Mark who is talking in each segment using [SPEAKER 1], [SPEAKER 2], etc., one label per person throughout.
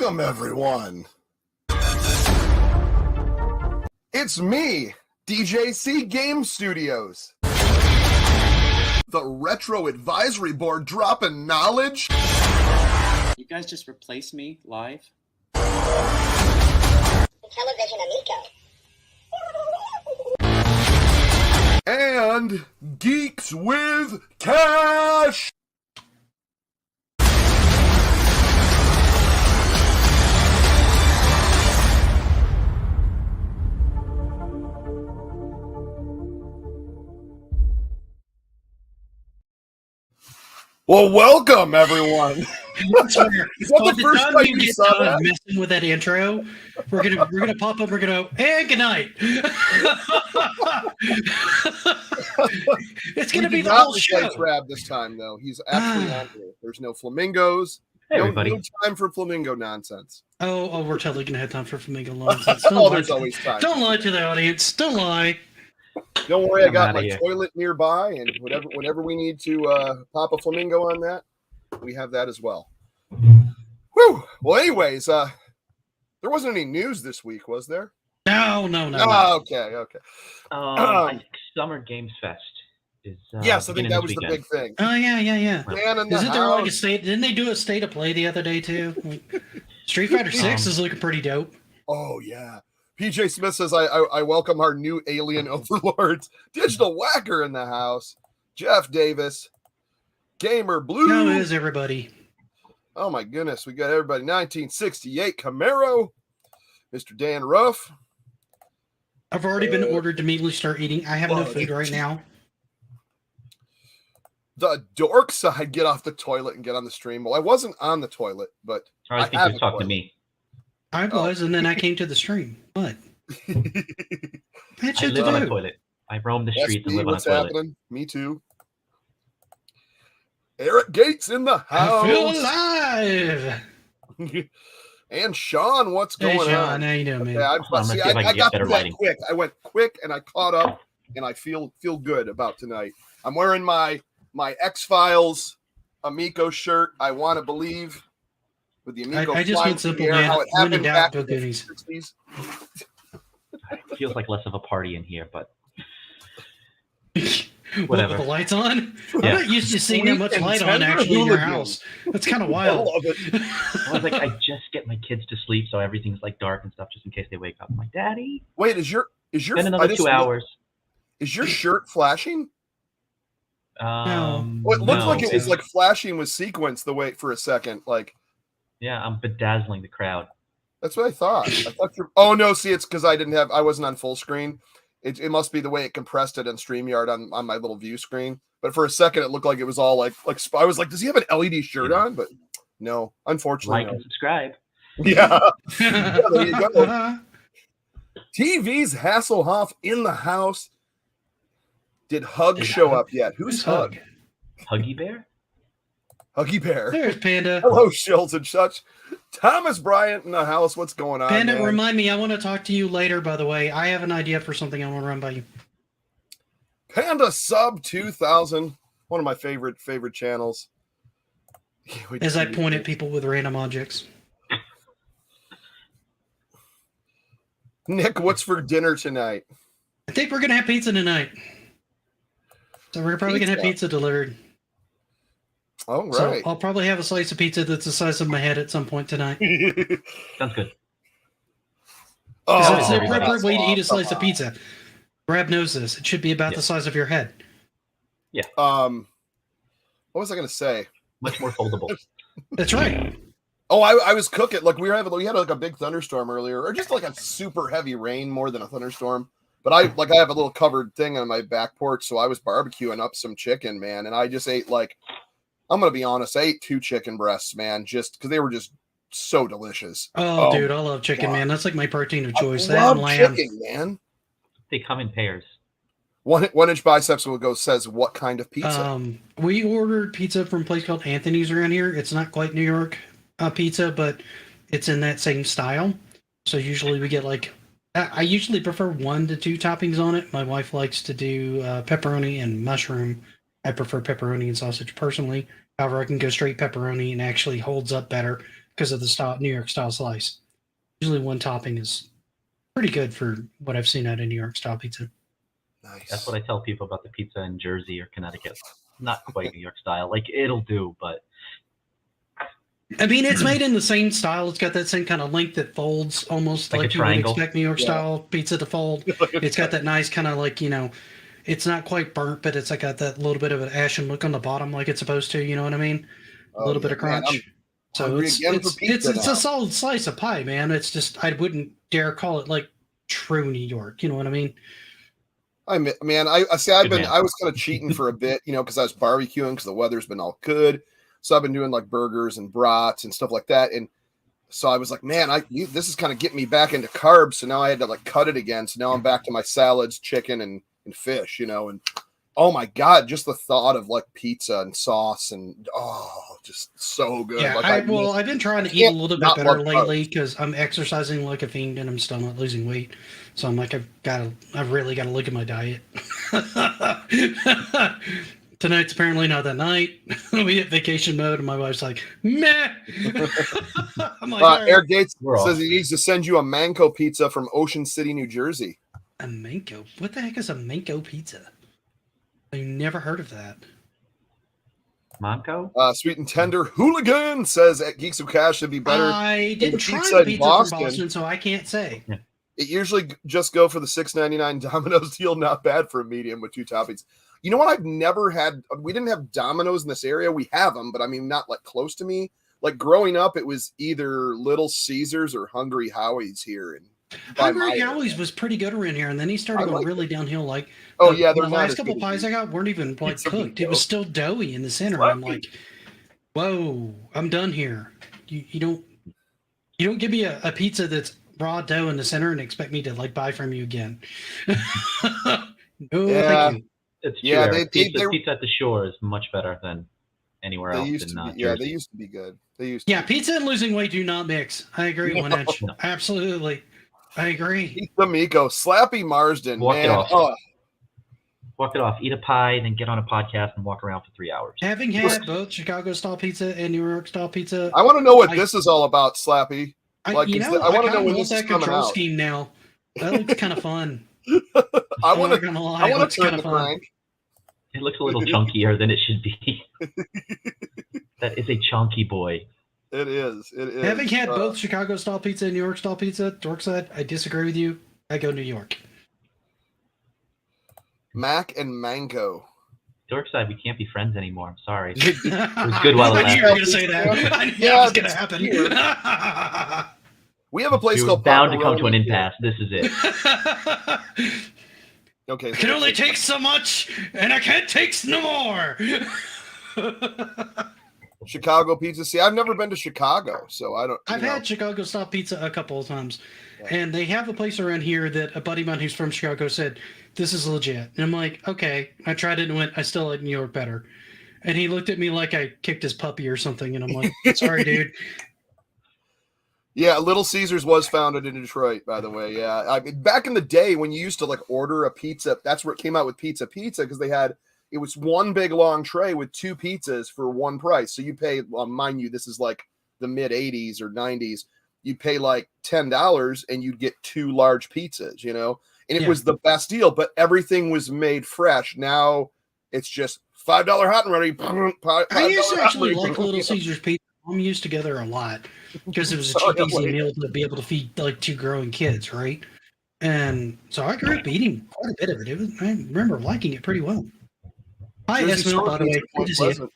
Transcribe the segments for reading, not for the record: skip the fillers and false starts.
[SPEAKER 1] Welcome, everyone. It's me, DJC Game Studios. The Retro Advisory Board dropping knowledge.
[SPEAKER 2] You guys just replaced me live?
[SPEAKER 3] Television Amico.
[SPEAKER 1] And Geeks with Cash. Well, welcome everyone.
[SPEAKER 4] Is that
[SPEAKER 1] the first time you saw that?
[SPEAKER 4] Messing with that intro, we're gonna pop up. We're gonna hey, good night. It's gonna be the whole show.
[SPEAKER 1] Rab this time though. He's actually on here. There's no flamingos.
[SPEAKER 5] Hey,
[SPEAKER 1] no
[SPEAKER 5] everybody.
[SPEAKER 1] time for flamingo nonsense.
[SPEAKER 4] Oh, we're totally gonna have time for flamingo nonsense.
[SPEAKER 1] There's always time.
[SPEAKER 4] Don't lie to the audience. Don't lie.
[SPEAKER 1] Don't worry, I got
[SPEAKER 5] I'm
[SPEAKER 1] my
[SPEAKER 5] outta here.
[SPEAKER 1] toilet nearby, and whenever we need to pop a flamingo on that, we have that as well. Whew. Well, anyways, there wasn't any news this week, was there?
[SPEAKER 4] No.
[SPEAKER 1] Oh, okay.
[SPEAKER 5] I think Summer Games Fest is.
[SPEAKER 1] Yes, I think
[SPEAKER 5] beginning
[SPEAKER 1] that
[SPEAKER 5] this
[SPEAKER 1] was
[SPEAKER 5] weekend.
[SPEAKER 1] the big thing.
[SPEAKER 4] Oh yeah.
[SPEAKER 1] Man in the
[SPEAKER 4] Isn't there like a
[SPEAKER 1] house.
[SPEAKER 4] state? Didn't they do a state of play the other day too? Like, Street Fighter 6 is looking pretty dope.
[SPEAKER 1] Oh yeah. PJ Smith says, I welcome our new alien overlords. Digital Whacker in the house. Jeff Davis. Gamer Blue.
[SPEAKER 4] How is everybody?
[SPEAKER 1] Oh my goodness, we got everybody. 1968 Camaro. Mr. Dan Ruff.
[SPEAKER 4] I've already been ordered to immediately start eating. I have no food right now.
[SPEAKER 1] The dork side, get off the toilet and get on the stream. Well, I wasn't on the toilet, but
[SPEAKER 5] I think
[SPEAKER 1] have
[SPEAKER 5] you're
[SPEAKER 1] a
[SPEAKER 5] talking to
[SPEAKER 1] toilet.
[SPEAKER 5] me.
[SPEAKER 4] I was, and then I came to the stream. What? I had
[SPEAKER 5] I
[SPEAKER 4] shit
[SPEAKER 5] live on a
[SPEAKER 4] to do.
[SPEAKER 5] toilet. I roam the streets and
[SPEAKER 1] SB,
[SPEAKER 5] live on a
[SPEAKER 1] what's
[SPEAKER 5] toilet.
[SPEAKER 1] happening? Me too. Eric Gates in the
[SPEAKER 4] I feel
[SPEAKER 1] house.
[SPEAKER 4] alive.
[SPEAKER 1] And Sean, what's
[SPEAKER 4] Hey,
[SPEAKER 1] going
[SPEAKER 4] Sean,
[SPEAKER 1] on?
[SPEAKER 4] how you doing, man?
[SPEAKER 1] Yeah,
[SPEAKER 5] I'm gonna see if I can
[SPEAKER 1] I
[SPEAKER 5] get
[SPEAKER 1] got
[SPEAKER 5] better
[SPEAKER 1] through that
[SPEAKER 5] lighting.
[SPEAKER 1] quick. I went quick and I caught up, and I feel good about tonight. I'm wearing my X-Files Amico shirt. I want to believe with the Amico.
[SPEAKER 4] I just
[SPEAKER 1] flying
[SPEAKER 4] want
[SPEAKER 1] through the
[SPEAKER 4] simple,
[SPEAKER 1] air,
[SPEAKER 4] man.
[SPEAKER 1] how it
[SPEAKER 4] When in
[SPEAKER 1] happened
[SPEAKER 4] doubt,
[SPEAKER 1] back
[SPEAKER 4] go
[SPEAKER 1] in the
[SPEAKER 4] goodies.
[SPEAKER 1] 60s.
[SPEAKER 5] It feels like less of a party in here, but
[SPEAKER 4] What,
[SPEAKER 5] whatever.
[SPEAKER 4] with the lights on? I'm
[SPEAKER 5] Yeah.
[SPEAKER 4] not used to seeing that much
[SPEAKER 1] Sweet and
[SPEAKER 4] light on
[SPEAKER 1] tender
[SPEAKER 4] actually in your
[SPEAKER 1] hooligan.
[SPEAKER 4] house. That's kind of
[SPEAKER 1] I
[SPEAKER 4] wild.
[SPEAKER 1] love it.
[SPEAKER 5] I was like, I just get my kids to sleep, so everything's like dark and stuff, just in case they wake up. I'm like, Daddy,
[SPEAKER 1] Wait, is your
[SPEAKER 5] been
[SPEAKER 1] I
[SPEAKER 5] another
[SPEAKER 1] just
[SPEAKER 5] 2 hours.
[SPEAKER 1] Is your shirt flashing? Well, it looked
[SPEAKER 5] no,
[SPEAKER 1] like it was
[SPEAKER 5] it's-
[SPEAKER 1] like flashing with sequence the way for a second. Like
[SPEAKER 5] Yeah, I'm bedazzling the crowd.
[SPEAKER 1] that's what I thought. Oh no, see, it's because I wasn't on full screen. It must be the way it compressed it in StreamYard on my little view screen. But for a second, it looked like it was all like I was like, does he have an LED shirt on? But no, unfortunately.
[SPEAKER 5] Like and subscribe.
[SPEAKER 1] Yeah. Yeah, there you go. TV's Hasselhoff in the house. Did Hug
[SPEAKER 4] Did
[SPEAKER 1] show
[SPEAKER 4] Hug-
[SPEAKER 1] up yet? Who's Hug?
[SPEAKER 5] Huggy Bear?
[SPEAKER 1] Huggy Bear.
[SPEAKER 4] There's Panda.
[SPEAKER 1] Hello, Schultz and such. Thomas Bryant in the house. What's going on?
[SPEAKER 4] Panda,
[SPEAKER 1] man?
[SPEAKER 4] remind me, I want to talk to you later, by the way. I have an idea for something I want to run by you.
[SPEAKER 1] Panda Sub 2000. One of my favorite channels.
[SPEAKER 4] As I point at people with random objects.
[SPEAKER 1] Nick, what's for dinner tonight?
[SPEAKER 4] I think we're going to have pizza tonight. So we're probably going to have pizza delivered.
[SPEAKER 1] All right.
[SPEAKER 4] So I'll probably have a slice of pizza that's the size of my head at some point tonight.
[SPEAKER 5] Sounds good.
[SPEAKER 4] Because
[SPEAKER 1] Oh,
[SPEAKER 4] that's the
[SPEAKER 5] everybody.
[SPEAKER 4] appropriate way to eat a
[SPEAKER 1] come
[SPEAKER 4] slice of
[SPEAKER 1] on.
[SPEAKER 4] pizza. Brad knows this. It should be about the size of your head.
[SPEAKER 1] What was I going to say?
[SPEAKER 5] Much more foldable.
[SPEAKER 4] That's right.
[SPEAKER 1] Oh, I was cooking. Like we had like a big thunderstorm earlier, or just like a super heavy rain more than a thunderstorm. But I have a little covered thing on my back porch, so I was barbecuing up some chicken, man, and I just ate I'm gonna be honest, I ate 2 chicken breasts, man, just because they were just so delicious.
[SPEAKER 4] Oh, dude, I love chicken,
[SPEAKER 1] God.
[SPEAKER 4] man. That's like my protein of choice.
[SPEAKER 1] I
[SPEAKER 4] That
[SPEAKER 1] love
[SPEAKER 4] and lamb.
[SPEAKER 1] chicken, man.
[SPEAKER 5] They come in pairs.
[SPEAKER 1] 1-inch biceps will go says what kind of pizza?
[SPEAKER 4] We ordered pizza from a place called Anthony's around here. It's not quite New York pizza, but it's in that same style. So usually we get I usually prefer 1 to 2 toppings on it. My wife likes to do pepperoni and mushroom. I prefer pepperoni and sausage personally. However, I can go straight pepperoni and it actually holds up better. because of the New York style slice. Usually one topping is pretty good for what I've seen out of New York style pizza.
[SPEAKER 1] Nice.
[SPEAKER 5] That's what I tell people about the pizza in Jersey or Connecticut. Not quite New York style. Like, it'll do, but
[SPEAKER 4] I mean, it's made in the same style. It's got that same kind of length that folds almost
[SPEAKER 5] Like a
[SPEAKER 4] like you would
[SPEAKER 5] triangle.
[SPEAKER 4] expect New York style pizza to fold. It's got that nice kind of like, it's not quite burnt, but it's like got that little bit of an ashen look on the bottom like it's supposed to, you know what I mean? A little bit of
[SPEAKER 1] man,
[SPEAKER 4] crunch. So
[SPEAKER 1] hungry
[SPEAKER 4] it's
[SPEAKER 1] again for pizza
[SPEAKER 4] it's
[SPEAKER 1] now.
[SPEAKER 4] a solid slice of pie, man. It's just I wouldn't dare call it like true New York. You know what I mean?
[SPEAKER 1] I see. I was kind of cheating for a bit, because I was barbecuing because the weather's been all good. So I've been doing like burgers and brats and stuff like that. And so I was like, man, this is kind of getting me back into carbs. So now I had to like cut it again. So now I'm back to my salads, chicken, and fish. And oh my god, just the thought of like pizza and sauce and just so good.
[SPEAKER 4] Yeah,
[SPEAKER 1] like,
[SPEAKER 4] I've been trying to eat a little bit
[SPEAKER 1] not
[SPEAKER 4] better
[SPEAKER 1] love
[SPEAKER 4] lately because I'm exercising like a fiend and I'm still not losing weight. So I'm like, I've really got to look at my diet. Tonight's apparently not that night. We hit vacation mode, and my wife's like, meh. I'm like, all right.
[SPEAKER 1] Eric Gates
[SPEAKER 5] We're off.
[SPEAKER 1] says he needs to send you a Manco pizza from Ocean City, New Jersey.
[SPEAKER 4] A Manco? What the heck is a Manco pizza? I've never heard of that.
[SPEAKER 5] Monco?
[SPEAKER 1] Sweet and Tender Hooligan says at Geeks of Cash should be better.
[SPEAKER 4] I
[SPEAKER 1] the
[SPEAKER 4] didn't try
[SPEAKER 1] pizza
[SPEAKER 4] the
[SPEAKER 1] in
[SPEAKER 4] pizza
[SPEAKER 1] Boston.
[SPEAKER 4] from Boston, so I can't say.
[SPEAKER 5] Yeah.
[SPEAKER 1] It usually just go for the $6.99 Domino's deal. Not bad for a medium with 2 toppings. You know what? I've never had. We didn't have Domino's in this area. We have them, but I mean, not like close to me. Like growing up, it was either Little Caesars or Hungry Howie's here. And
[SPEAKER 4] Hungry Howie's was pretty good around here, and then he started going really downhill. Like,
[SPEAKER 1] they're
[SPEAKER 4] the
[SPEAKER 1] not
[SPEAKER 4] last
[SPEAKER 1] as
[SPEAKER 4] couple
[SPEAKER 1] good
[SPEAKER 4] pies
[SPEAKER 1] as
[SPEAKER 4] I got weren't even like
[SPEAKER 1] Pizza
[SPEAKER 4] cooked.
[SPEAKER 1] Amico.
[SPEAKER 4] It was still doughy in the center. And I'm like, whoa, I'm done here. You don't give me a pizza that's raw dough in the center and expect me to like buy from you again. No, thank you.
[SPEAKER 5] It's true.
[SPEAKER 1] Yeah,
[SPEAKER 5] pizza at the shore is much better than anywhere else in Jersey.
[SPEAKER 1] They used to be good.
[SPEAKER 4] Yeah, pizza and losing weight do not mix. I agree, One Inch.
[SPEAKER 5] No.
[SPEAKER 4] Absolutely. I agree.
[SPEAKER 1] Pizza Amico, Slappy Marsden,
[SPEAKER 5] Walk
[SPEAKER 1] man.
[SPEAKER 5] it off.
[SPEAKER 1] Oh,
[SPEAKER 5] Walk it off. Eat a pie, then get on a podcast and walk around for 3 hours.
[SPEAKER 4] Having had both Chicago style pizza and New York style pizza,
[SPEAKER 1] I want to know what this is all about, Slappy.
[SPEAKER 4] I
[SPEAKER 1] want to know when this is
[SPEAKER 4] that
[SPEAKER 1] coming
[SPEAKER 4] control
[SPEAKER 1] out.
[SPEAKER 4] scheme now. That looks kind of fun.
[SPEAKER 1] I want
[SPEAKER 4] I'm not gonna lie, it
[SPEAKER 1] to
[SPEAKER 4] looks
[SPEAKER 1] turn
[SPEAKER 4] kind
[SPEAKER 1] the
[SPEAKER 4] of fun.
[SPEAKER 1] crank.
[SPEAKER 5] It looks a little chunkier than it should be. That is a chunky boy.
[SPEAKER 1] It is.
[SPEAKER 4] Having had both Chicago style pizza and New York style pizza, Dork said, I disagree with you. I go New York.
[SPEAKER 1] Mac and Mango.
[SPEAKER 5] Dork side, we can't be friends anymore. I'm sorry.
[SPEAKER 4] It
[SPEAKER 5] was good while it
[SPEAKER 4] I knew you were
[SPEAKER 5] lasted.
[SPEAKER 4] going to say that. I knew that was going to happen.
[SPEAKER 1] We have a place
[SPEAKER 5] We were
[SPEAKER 1] called
[SPEAKER 5] bound to come to an
[SPEAKER 1] Paparoni.
[SPEAKER 5] impasse. This is it.
[SPEAKER 1] Okay.
[SPEAKER 4] I can only take so much, and I can't take no more.
[SPEAKER 1] Chicago pizza. See, I've never been to Chicago, so I don't.
[SPEAKER 4] I've had Chicago style pizza a couple of times, and they have a place around here that a buddy of mine who's from Chicago said, this is legit. And I'm like, okay. I tried it and went, I still like New York better. And he looked at me like I kicked his puppy or something, and I'm like, sorry, dude.
[SPEAKER 1] Yeah, Little Caesars was founded in Detroit, by the way. Yeah, I mean, back in the day when you used to like order a pizza, that's where it came out with Pizza because it was one big long tray with 2 pizzas for one price. So you pay, mind you, this is like the mid 80s or 90s. You pay like $10 and you'd get 2 large pizzas, and it was the best deal, but everything was made fresh. Now it's just $5 hot and ready.
[SPEAKER 4] I used to actually like Little Caesars pizza. Mom used together a lot because it was a cheap, easy meal to be able to feed like 2 growing kids, right? And so I grew up eating quite a bit of it. I remember liking it pretty well. Hi, Esmil, by the way. Good to see you.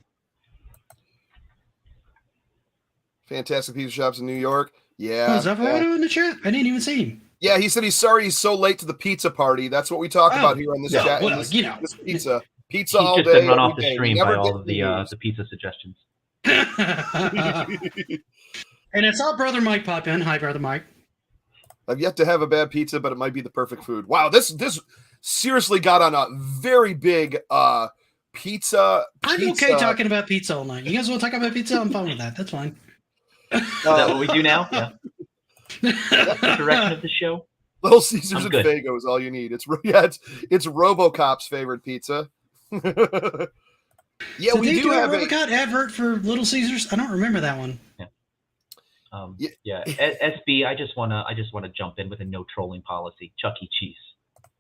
[SPEAKER 1] Fantastic pizza shops in New York. Yeah.
[SPEAKER 4] Oh, is that Vado in the chat? I didn't even see him.
[SPEAKER 1] Yeah, he said he's sorry he's so late to the pizza party. That's what we talk about here on this chat.
[SPEAKER 4] Well,
[SPEAKER 1] this pizza. Pizza
[SPEAKER 5] He's
[SPEAKER 1] all
[SPEAKER 5] just
[SPEAKER 1] day.
[SPEAKER 5] been run off the
[SPEAKER 1] every day.
[SPEAKER 5] stream
[SPEAKER 1] We
[SPEAKER 5] by
[SPEAKER 1] never
[SPEAKER 5] all
[SPEAKER 1] get
[SPEAKER 5] of
[SPEAKER 1] news.
[SPEAKER 5] the pizza suggestions.
[SPEAKER 4] And it's our brother Mike pop in. Hi, brother Mike.
[SPEAKER 1] I've yet to have a bad pizza, but it might be the perfect food. Wow, this seriously got on a very big pizza.
[SPEAKER 4] I'm okay talking about pizza all night. You guys want to talk about pizza? I'm fine with that. That's fine.
[SPEAKER 5] Is that what we do now? Yeah. That's the direction of the show.
[SPEAKER 1] Little Caesars
[SPEAKER 5] I'm
[SPEAKER 1] and
[SPEAKER 5] good.
[SPEAKER 1] Faygo is all you need. It's RoboCop's favorite pizza. Yeah,
[SPEAKER 4] Did
[SPEAKER 1] we
[SPEAKER 4] they
[SPEAKER 1] do
[SPEAKER 4] a
[SPEAKER 1] have
[SPEAKER 4] Robocop advert for Little Caesars? I don't remember that one.
[SPEAKER 5] Yeah. SB. I just wanna jump in with a no trolling policy. Chuck E. Cheese.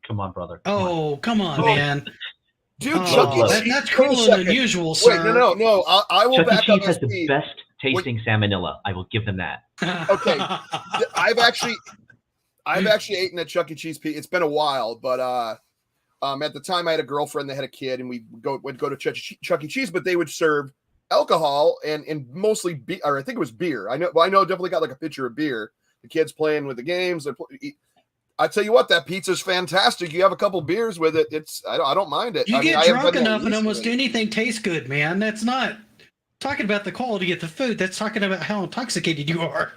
[SPEAKER 5] Come on, brother.
[SPEAKER 4] Oh, come on,
[SPEAKER 1] Oh,
[SPEAKER 4] man.
[SPEAKER 1] Dude,
[SPEAKER 4] Oh,
[SPEAKER 1] Chuck E. Cheese.
[SPEAKER 4] that's
[SPEAKER 1] wait a
[SPEAKER 4] cruel and
[SPEAKER 1] second.
[SPEAKER 4] unusual,
[SPEAKER 1] Wait,
[SPEAKER 4] sir.
[SPEAKER 1] no. I will
[SPEAKER 5] Chuck E.
[SPEAKER 1] back up
[SPEAKER 5] Cheese has the
[SPEAKER 1] SB.
[SPEAKER 5] best tasting salmonella. I will give them that.
[SPEAKER 1] Okay. I've actually eaten at Chuck E. Cheese. It's been a while, but at the time I had a girlfriend that had a kid, and would go to Chuck E. Cheese, but they would serve alcohol and mostly beer, or I think it was beer. I know definitely got like a pitcher of beer. The kids playing with the games. I tell you what, that pizza's fantastic. You have a couple beers with it. I don't mind it.
[SPEAKER 4] You get
[SPEAKER 1] I
[SPEAKER 4] drunk enough and almost anything tastes good, man. That's not talking about the quality of the food. That's talking about how intoxicated you are.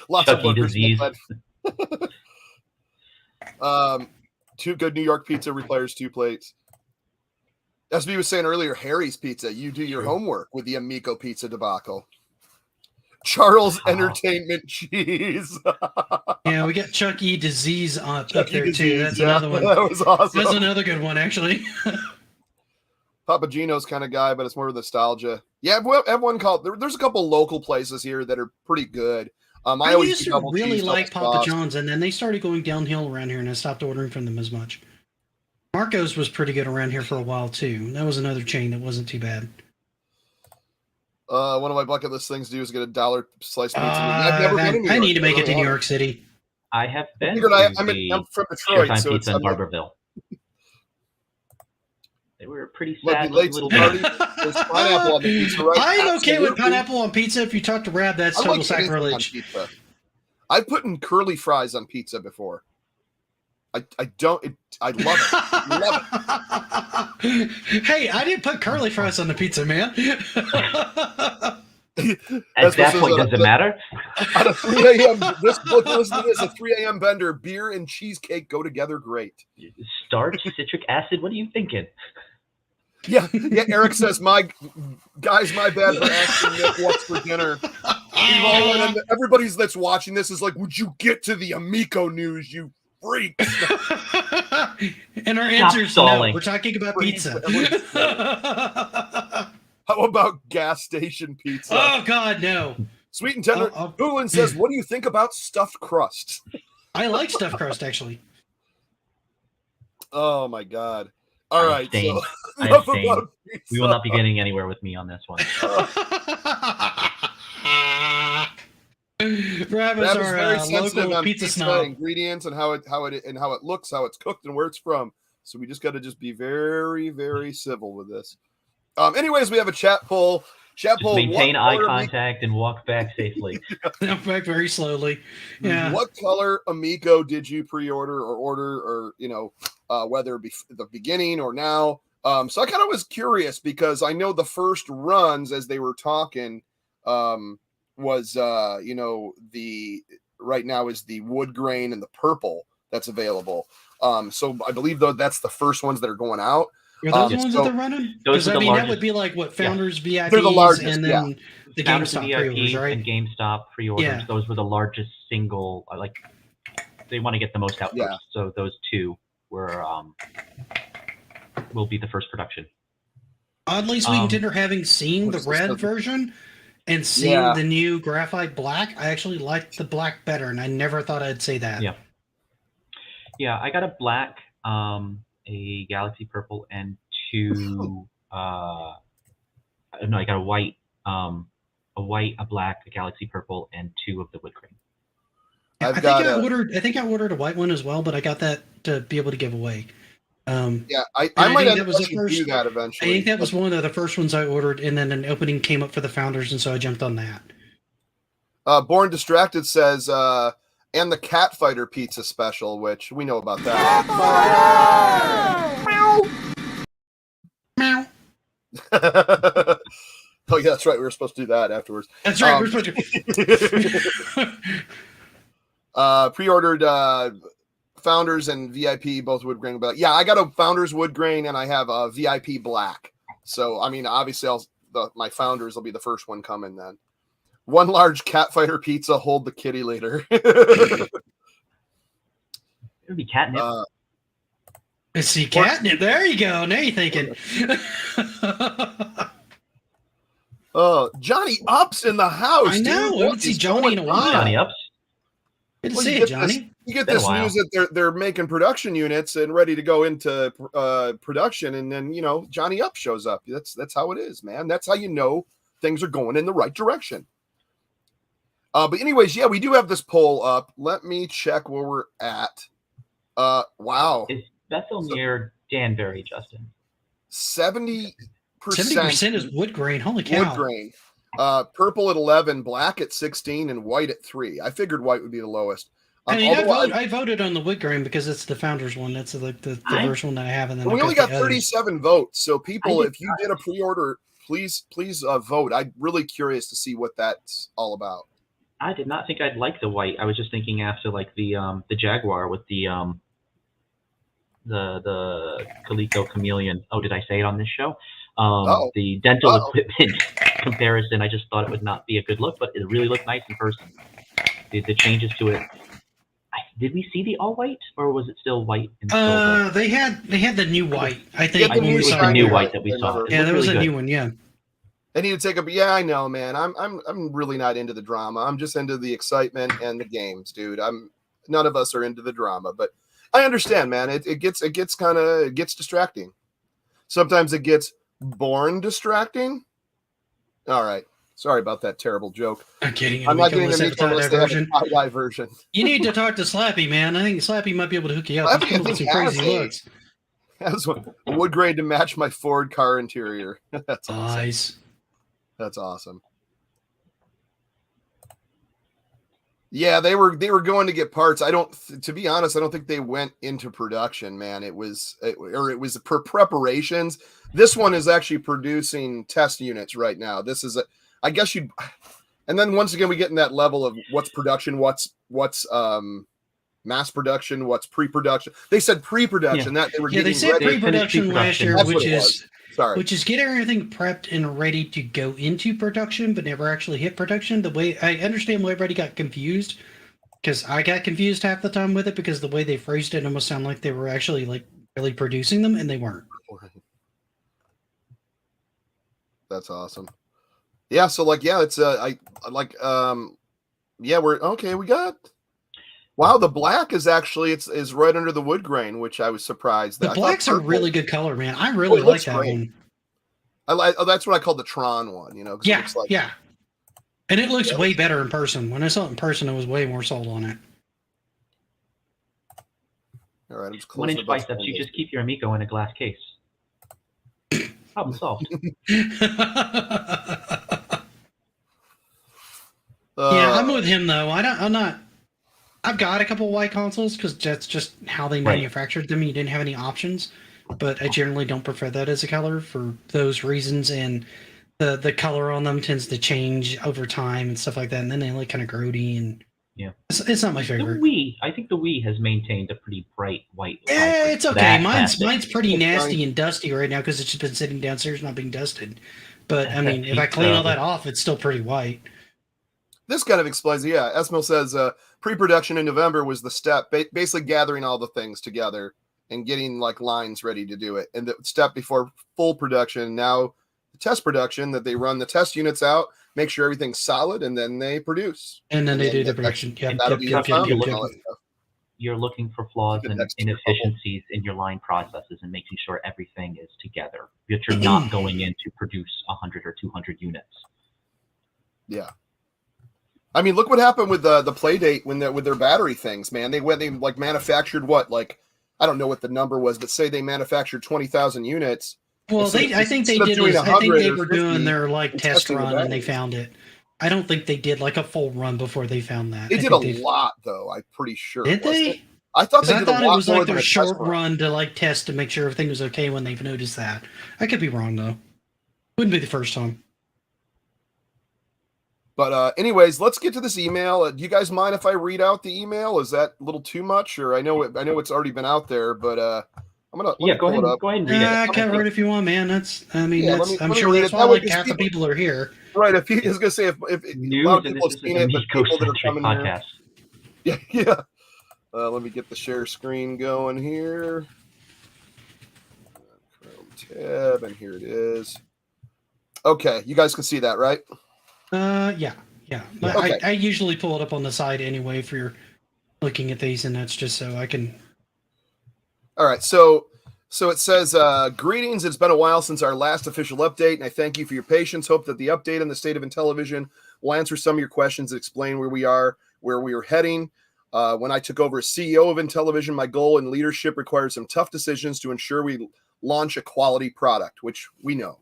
[SPEAKER 1] Lots
[SPEAKER 5] Chuck
[SPEAKER 1] of
[SPEAKER 5] E.
[SPEAKER 1] burgers.
[SPEAKER 5] disease.
[SPEAKER 1] Two good New York pizza requires 2 plates. SB was saying earlier, Harry's Pizza. You do your homework with the Amico pizza debacle. Charles Entertainment Cheese.
[SPEAKER 4] Yeah, we got Chuck E. Disease up there
[SPEAKER 1] Disease,
[SPEAKER 4] too. That's
[SPEAKER 1] yeah,
[SPEAKER 4] another one.
[SPEAKER 1] That was awesome.
[SPEAKER 4] That's another good one, actually.
[SPEAKER 1] Papa Gino's kind of guy, but it's more nostalgia. Yeah, everyone called. There's a couple local places here that are pretty good.
[SPEAKER 4] I
[SPEAKER 1] always
[SPEAKER 4] used
[SPEAKER 1] do
[SPEAKER 4] to
[SPEAKER 1] double
[SPEAKER 4] really
[SPEAKER 1] cheese,
[SPEAKER 4] like
[SPEAKER 1] double
[SPEAKER 4] Papa
[SPEAKER 1] sauce.
[SPEAKER 4] John's, and then they started going downhill around here, and I stopped ordering from them as much. Marco's was pretty good around here for a while too. That was another chain that wasn't too bad.
[SPEAKER 1] One of my bucket list things to do is get a $1 slice pizza. I've never been in New
[SPEAKER 4] I
[SPEAKER 1] York.
[SPEAKER 4] need to make it to New York City.
[SPEAKER 5] I have been
[SPEAKER 1] Figured
[SPEAKER 5] to
[SPEAKER 1] I'm from Detroit,
[SPEAKER 5] Showtime
[SPEAKER 1] so
[SPEAKER 5] Pizza in
[SPEAKER 1] I'm like,
[SPEAKER 5] Barberville. They were pretty
[SPEAKER 1] Might
[SPEAKER 5] sad
[SPEAKER 1] be late
[SPEAKER 5] little
[SPEAKER 1] party.
[SPEAKER 5] bits.
[SPEAKER 1] There's pineapple on the pizza, right?
[SPEAKER 4] I'm okay with
[SPEAKER 1] Absolutely.
[SPEAKER 4] pineapple on pizza. If you talk to Rab, that's
[SPEAKER 1] I
[SPEAKER 4] total
[SPEAKER 1] like anything on
[SPEAKER 4] sacrilege.
[SPEAKER 1] pizza. I've put in curly fries on pizza before. I love it. I love
[SPEAKER 4] it. Hey, I didn't put curly fries on the pizza, man.
[SPEAKER 5] At that point, does it matter?
[SPEAKER 1] At a 3 a.m. Listen to this: a 3 a.m. bender, beer and cheesecake go together great.
[SPEAKER 5] Starch, citric acid. What are you thinking?
[SPEAKER 1] Yeah. Eric says, "My bad for asking Nick what's for dinner." And everybody's that's watching this is like, "Would you get to the Amico news, you freaks?"
[SPEAKER 4] And our answer is no.
[SPEAKER 5] stalling.
[SPEAKER 4] We're talking about pizza.
[SPEAKER 1] How about gas station pizza?
[SPEAKER 4] Oh God, no.
[SPEAKER 1] Sweet and tender. Doolin says, "What do you think about stuffed crust?"
[SPEAKER 4] I like stuffed crust, actually.
[SPEAKER 1] Oh my God! All right, so
[SPEAKER 5] enough about pizza. We will not be getting anywhere with me on this one.
[SPEAKER 4] Rab is our local pizza snob.
[SPEAKER 1] Ingredients and how it looks, how it's cooked, and where it's from. So we just got to be very, very civil with this. Anyways, we have a chat poll. Just
[SPEAKER 5] maintain eye contact and walk back safely.
[SPEAKER 4] Walk back very slowly. Yeah.
[SPEAKER 1] What color Amico did you pre-order or order, or whether it be the beginning or now? So I kind of was curious because I know the first runs as they were talking was the right now is the wood grain and the purple that's available. So I believe though that's the first ones that are going out.
[SPEAKER 4] Are those the ones that they're running? Because I mean, that would be like what Founders VIPs,
[SPEAKER 1] they're the largest,
[SPEAKER 4] and then the GameStop pre-orders, right?
[SPEAKER 5] And GameStop pre-orders.
[SPEAKER 4] Yeah.
[SPEAKER 5] Those were the largest single. Like they want to get the most out first, so those two were will be the first production.
[SPEAKER 4] Oddly, Sweet and Tender, having seen the red version and seeing the new graphite black, I actually liked the black better, and I never thought I'd say that.
[SPEAKER 5] Yeah, I got a black. A galaxy purple and two I got a white, a black, a galaxy purple, and two of the wood grain.
[SPEAKER 4] I think I ordered a white one as well, but I got that to be able to give away.
[SPEAKER 1] I might have to do that eventually.
[SPEAKER 4] I think that was one of the first ones I ordered, and then an opening came up for the Founders, and so I jumped on that. Born
[SPEAKER 1] Distracted says and the Cat Fighter pizza special, which we know about that.
[SPEAKER 4] Meow.
[SPEAKER 1] Oh yeah, that's right. We were supposed to do that afterwards.
[SPEAKER 4] That's right. We're supposed
[SPEAKER 1] to. Pre-ordered Founders and VIP, both wood grain. But yeah, I got a Founders wood grain and I have a VIP black. So I mean, obviously, my Founders will be the first one coming then. One large Cat Fighter pizza. Hold the kitty later.
[SPEAKER 5] It would be catnip.
[SPEAKER 4] See, catnip. There you go. Now you're thinking.
[SPEAKER 1] Johnny Up's in the house.
[SPEAKER 4] I know.
[SPEAKER 1] Dude.
[SPEAKER 4] I haven't seen Johnny in a while.
[SPEAKER 5] Johnny Ups.
[SPEAKER 4] Good to
[SPEAKER 1] Well,
[SPEAKER 4] see
[SPEAKER 1] you
[SPEAKER 4] you,
[SPEAKER 1] get
[SPEAKER 4] Johnny.
[SPEAKER 1] You get
[SPEAKER 5] Been a
[SPEAKER 1] this
[SPEAKER 5] while.
[SPEAKER 1] news that they're making production units and ready to go into production, and then Johnny Up shows up. That's how it is, man. That's how you know things are going in the right direction. But anyways, yeah, we do have this poll up. Let me check where we're at. Wow,
[SPEAKER 5] Is Bethel near Danbury, Justin?
[SPEAKER 1] 70%.
[SPEAKER 4] 70% is wood grain. Holy cow.
[SPEAKER 1] Wood grain. Purple at 11, black at 16, and white at 3. I figured white would be the lowest.
[SPEAKER 4] I mean, I voted on the wood grain because it's the founders one. That's like the first one that I have, and then
[SPEAKER 1] we only got 37 votes. So people, if you did a pre-order, please vote. I'm really curious to see what that's all about.
[SPEAKER 5] I did not think I'd like the white. I was just thinking after like the Jaguar with the Calico Chameleon. Oh, did I say it on this show? The dental equipment comparison. I just thought it would not be a good look, but it really looked nice in person. The changes to it. Did we see the all white, or was it still white and silver?
[SPEAKER 4] They had the new white. I think
[SPEAKER 5] I think it was the new white that we saw.
[SPEAKER 4] Yeah, there was
[SPEAKER 5] really
[SPEAKER 4] a
[SPEAKER 5] good.
[SPEAKER 4] new one. Yeah.
[SPEAKER 1] I need to take a. Yeah, I know, man. I'm really not into the drama. I'm just into the excitement and the games, dude. None of us are into the drama, but I understand, man. It gets distracting. Sometimes it gets born distracting. All right. Sorry about that terrible joke.
[SPEAKER 4] I'm kidding.
[SPEAKER 1] I'm not getting the Amico version. Tie-dye version.
[SPEAKER 4] You need to talk to Slappy, man. I think Slappy might be able to hook you up. He's some crazy looks.
[SPEAKER 1] Has one wood grain to match my Ford car interior. That's
[SPEAKER 4] nice.
[SPEAKER 1] Awesome. That's awesome. Yeah, they were going to get parts. To be honest, I don't think they went into production, man. It was for preparations. This one is actually producing test units right now. This is I guess you, and then once again we get in that level of what's production, what's mass production, what's pre-production. They said pre-production that they were
[SPEAKER 4] they said pre-production last year, which is get everything prepped and ready to go into production, but never actually hit production. The way I understand why everybody got confused, because I got confused half the time with it, because the way they phrased it almost sounded like they were actually like really producing them, and they weren't.
[SPEAKER 1] That's awesome. Yeah, so like it's we're okay. We got the black is actually is right under the wood grain, which I was surprised.
[SPEAKER 4] The black's a really good color, man. I really like that one.
[SPEAKER 1] That's what I call the Tron one,
[SPEAKER 4] Yeah, yeah. And it looks way better in person. When I saw it in person, I was way more sold on it.
[SPEAKER 1] All right, I'm just
[SPEAKER 5] 1 inch biceps. You just keep your Amico in a glass case. Problem solved.
[SPEAKER 4] Yeah, I'm with him though. I'm not. I've got a couple white consoles because that's just how they manufactured them. You didn't have any options, but I generally don't prefer that as a color for those reasons. And the color on them tends to change over time and stuff like that. And then they look kind of grody and it's not my favorite.
[SPEAKER 5] I think the Wii has maintained a pretty bright white.
[SPEAKER 4] Yeah, it's okay. Mine's pretty nasty and dusty right now because it's just been sitting downstairs not being dusted. But I mean, if I clean all that off, it's still pretty white.
[SPEAKER 1] This kind of explains it. Yeah, Esmo says pre-production in November was the step, basically gathering all the things together and getting like lines ready to do it. And the step before full production, now the test production that they run the test units out, make sure everything's solid, and then they produce.
[SPEAKER 4] And then they do the production.
[SPEAKER 5] You're looking for flaws and inefficiencies in your line processes and making sure everything is together. But you're not going in to produce 100 or 200 units.
[SPEAKER 1] Yeah. I mean, look what happened with the Playdate with their battery things, man. They like manufactured I don't know what the number was, but say they manufactured 20,000 units.
[SPEAKER 4] Well, I think they were doing their like test run and they found it. I don't think they did like a full run before they found that.
[SPEAKER 1] They did a lot though. I'm pretty sure.
[SPEAKER 4] Did they?
[SPEAKER 1] I thought they did a lot more. It was like
[SPEAKER 4] their short run to like test to make sure everything was okay when they've noticed that. I could be wrong though. Wouldn't be the first time.
[SPEAKER 1] But anyways, let's get to this email. Do you guys mind if I read out the email? Is that a little too much? Or I know it's already been out there, but I'm gonna
[SPEAKER 5] go ahead and read it.
[SPEAKER 4] I can read it if you want, man. I'm sure that's why half the people are here.
[SPEAKER 1] Right. If he is gonna say if a lot of people have seen it, but people that are coming
[SPEAKER 5] podcast.
[SPEAKER 1] Here. Yeah. Let me get the share screen going here. Chrome tab, and here it is. Okay, you guys can see that, right?
[SPEAKER 4] Yeah. But
[SPEAKER 1] Okay.
[SPEAKER 4] I usually pull it up on the side anyway if you're looking at these, and that's just so I can.
[SPEAKER 1] All right, so it says, greetings. It's been a while since our last official update, and I thank you for your patience. Hope that the update on the state of Intellivision will answer some of your questions and explain where we are heading. When I took over as CEO of Intellivision, my goal in leadership required some tough decisions to ensure we launch a quality product, which we know,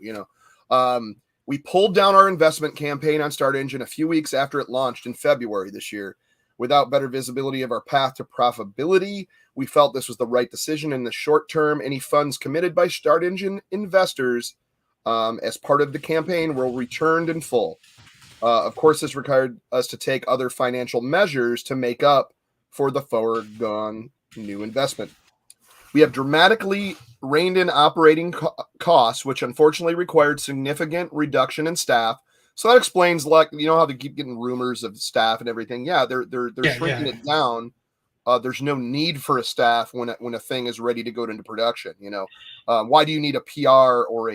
[SPEAKER 1] we pulled down our investment campaign on Start Engine a few weeks after it launched in February this year. Without better visibility of our path to profitability, we felt this was the right decision in the short term. Any funds committed by Start Engine investors as part of the campaign were returned in full. Of course, this required us to take other financial measures to make up for the foregone new investment. We have dramatically reined in operating costs, which unfortunately required significant reduction in staff. So that explains, like, how they keep getting rumors of staff and everything. Yeah, they're shrinking it down. There's no need for a staff when a thing is ready to go into production. Why do you need a PR or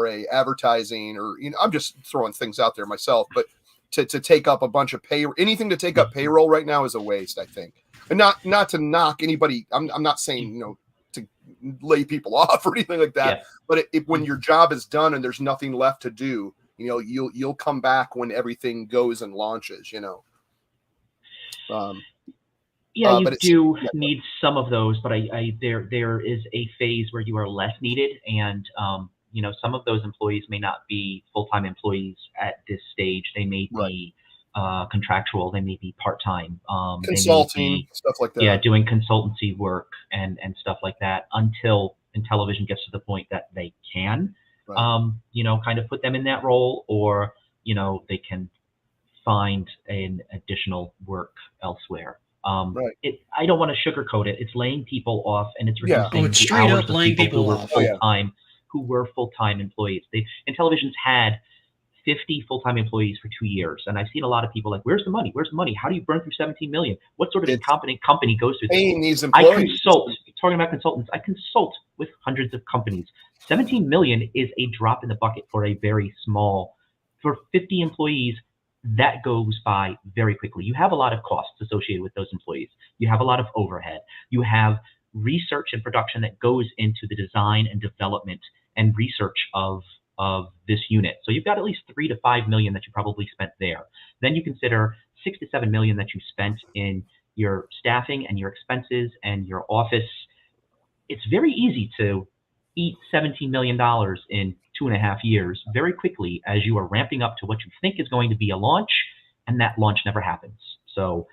[SPEAKER 1] a advertising, or I'm just throwing things out there myself, but to take up a bunch of anything to take up payroll right now is a waste, I think. And not to knock anybody. I'm not saying to lay people off or anything like that. Yeah. But when your job is done and there's nothing left to do, you'll come back when everything goes and launches.
[SPEAKER 5] You do need some of those, but there is a phase where you are less needed, and some of those employees may not be full-time employees at this stage. They may be contractual. They may be part-time.
[SPEAKER 1] Consulting, stuff like that.
[SPEAKER 5] Yeah, doing consultancy work and stuff like that until Intellivision gets to the point that they can, kind of put them in that role, or they can find an additional work elsewhere. I don't want to sugarcoat it. It's laying people off, and it's reducing
[SPEAKER 4] it's straight up laying people
[SPEAKER 5] who were
[SPEAKER 4] off.
[SPEAKER 5] Who were full-time employees. Intellivision's had 50 full-time employees for 2 years, and I've seen a lot of people like, "Where's the money? Where's the money? How do you burn through 17 million? What sort of incompetent company goes through this?"
[SPEAKER 1] Paying these employees.
[SPEAKER 5] Talking about consultants, I consult with hundreds of companies. 17 million is a drop in the bucket for a very small. For 50 employees, that goes by very quickly. You have a lot of costs associated with those employees. You have a lot of overhead. You have research and production that goes into the design and development and research of this unit. So you've got at least 3 to 5 million that you probably spent there. Then you consider 6 to 7 million that you spent in your staffing and your expenses and your office. It's very easy to eat $17 million in 2.5 years very quickly as you are ramping up to what you think is going to be a launch, and that launch never happens. So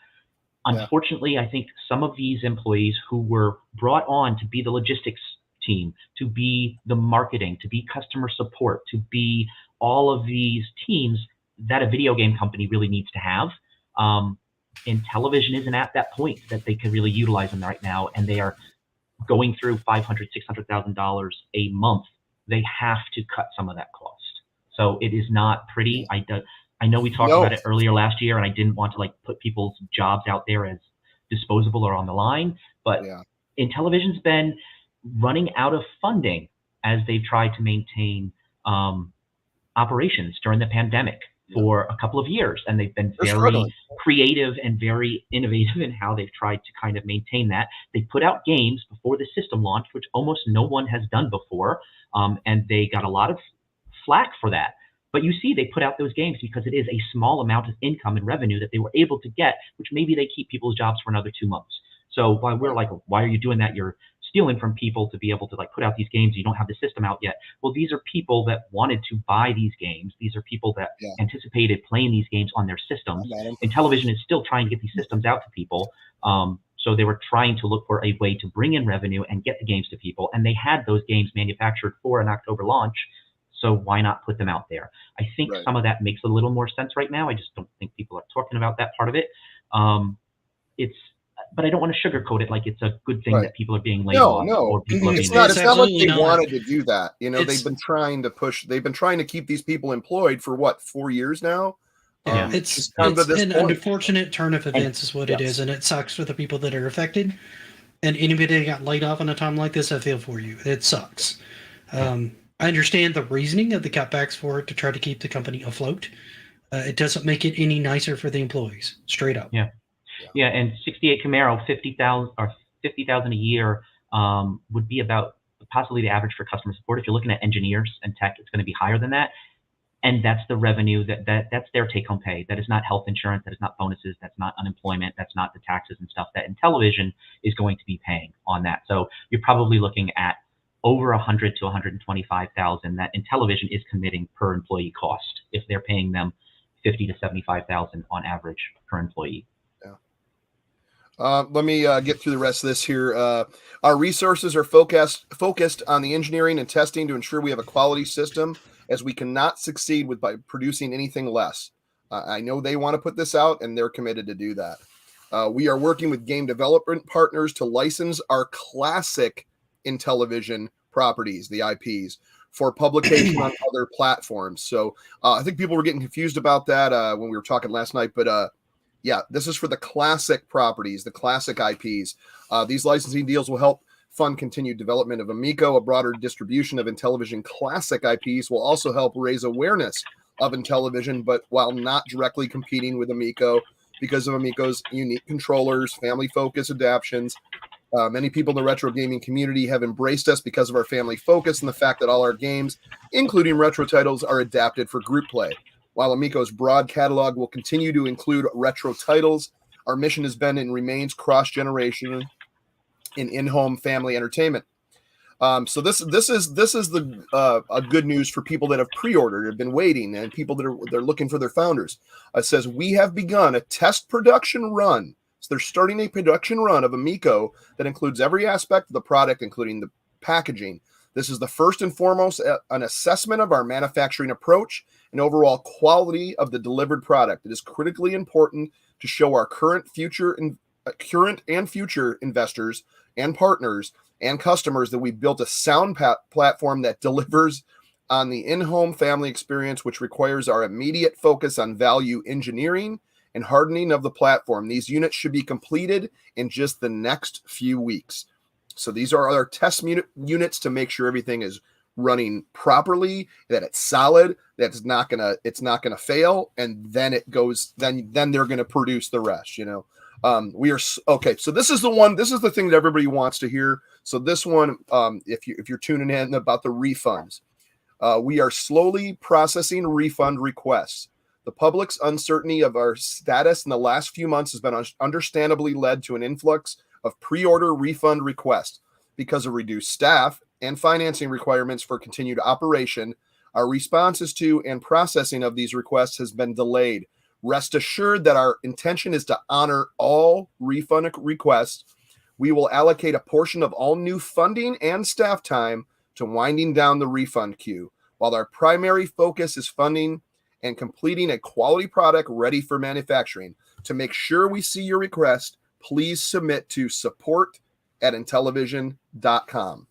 [SPEAKER 5] unfortunately, I think some of these employees who were brought on to be the logistics team, to be the marketing, to be customer support, to be all of these teams that a video game company really needs to have. Intellivision isn't at that point that they can really utilize them right now, and they are going through $500,000, $600,000 a month. They have to cut some of that cost. So it is not pretty. I know we talked about it earlier last year, and I didn't want to put people's jobs out there as disposable or on the line, but Intellivision's been running out of funding as they've tried to maintain operations during the pandemic for a couple of years, and they've been very creative and very innovative in how they've tried to kind of maintain that. They put out games before the system launched, which almost no one has done before, and they got a lot of flack for that. But you see, they put out those games because it is a small amount of income and revenue that they were able to get, which maybe they keep people's jobs for another 2 months. So while we're like, why are you doing that? You're stealing from people to be able to put out these games. You don't have the system out yet. Well, these are people that wanted to buy these games. These are people that anticipated playing these games on their systems. Intellivision is still trying to get these systems out to people. So they were trying to look for a way to bring in revenue and get the games to people. And they had those games manufactured for an October launch. So why not put them out there? I think some of that makes a little more sense right now. I just don't think people are talking about that part of it. But I don't want to sugarcoat it like it's a good thing that people are being laid off. Or people are being
[SPEAKER 1] it's not like they wanted to do that. They've been trying to push. They've been trying to keep these people employed for 4 years now.
[SPEAKER 4] It's an unfortunate turn of events is what it is, and it sucks for the people that are affected. And anybody that got laid off in a time like this, I feel for you. It sucks. I understand the reasoning of the cutbacks for it to try to keep the company afloat. It doesn't make it any nicer for the employees, straight up.
[SPEAKER 5] Yeah, and 68 Camaro, 50,000 a year would be about possibly the average for customer support. If you're looking at engineers and tech, it's going to be higher than that. And that's the revenue that's their take-home pay. That is not health insurance. That is not bonuses. That's not unemployment. That's not the taxes and stuff that Intellivision is going to be paying on that. So you're probably looking at over 100 to 125,000 that Intellivision is committing per employee cost if they're paying them 50 to 75,000 on average per employee.
[SPEAKER 1] Let me get through the rest of this here. Our resources are focused on the engineering and testing to ensure we have a quality system, as we cannot succeed by producing anything less. I know they want to put this out, and they're committed to do that. We are working with game development partners to license our classic Intellivision properties, the IPs, for publication on other platforms. So I think people were getting confused about that when we were talking last night, but yeah, this is for the classic properties, the classic IPs. These licensing deals will help fund continued development of Amico. A broader distribution of Intellivision classic IPs will also help raise awareness of Intellivision, but while not directly competing with Amico because of Amico's unique controllers, family-focused adaptions. Many people in the retro gaming community have embraced us because of our family focus and the fact that all our games, including retro titles, are adapted for group play. While Amico's broad catalog will continue to include retro titles, our mission has been and remains cross-generation in-home family entertainment. So this is the a good news for people that have pre-ordered, have been waiting, and people they're looking for their founders. It says we have begun a test production run. So they're starting a production run of Amico that includes every aspect of the product, including the packaging. This is the first and foremost an assessment of our manufacturing approach and overall quality of the delivered product. It is critically important to show our current and future investors and partners and customers that we built a sound platform that delivers on the in-home family experience, which requires our immediate focus on value engineering and hardening of the platform. These units should be completed in just the next few weeks. So these are our test units to make sure everything is running properly, that it's solid, that it's not gonna fail, and then it goes. Then they're gonna produce the rest. We are okay. So this is the one. This is the thing that everybody wants to hear. So this one, if you're tuning in about the refunds, we are slowly processing refund requests. The public's uncertainty of our status in the last few months has been understandably led to an influx of pre-order refund requests. Because of reduced staff and financing requirements for continued operation, our responses to and processing of these requests has been delayed. Rest assured that our intention is to honor all refund requests. We will allocate a portion of all new funding and staff time to winding down the refund queue, while our primary focus is funding and completing a quality product ready for manufacturing. To make sure we see your request, please submit to support@intellivision.com.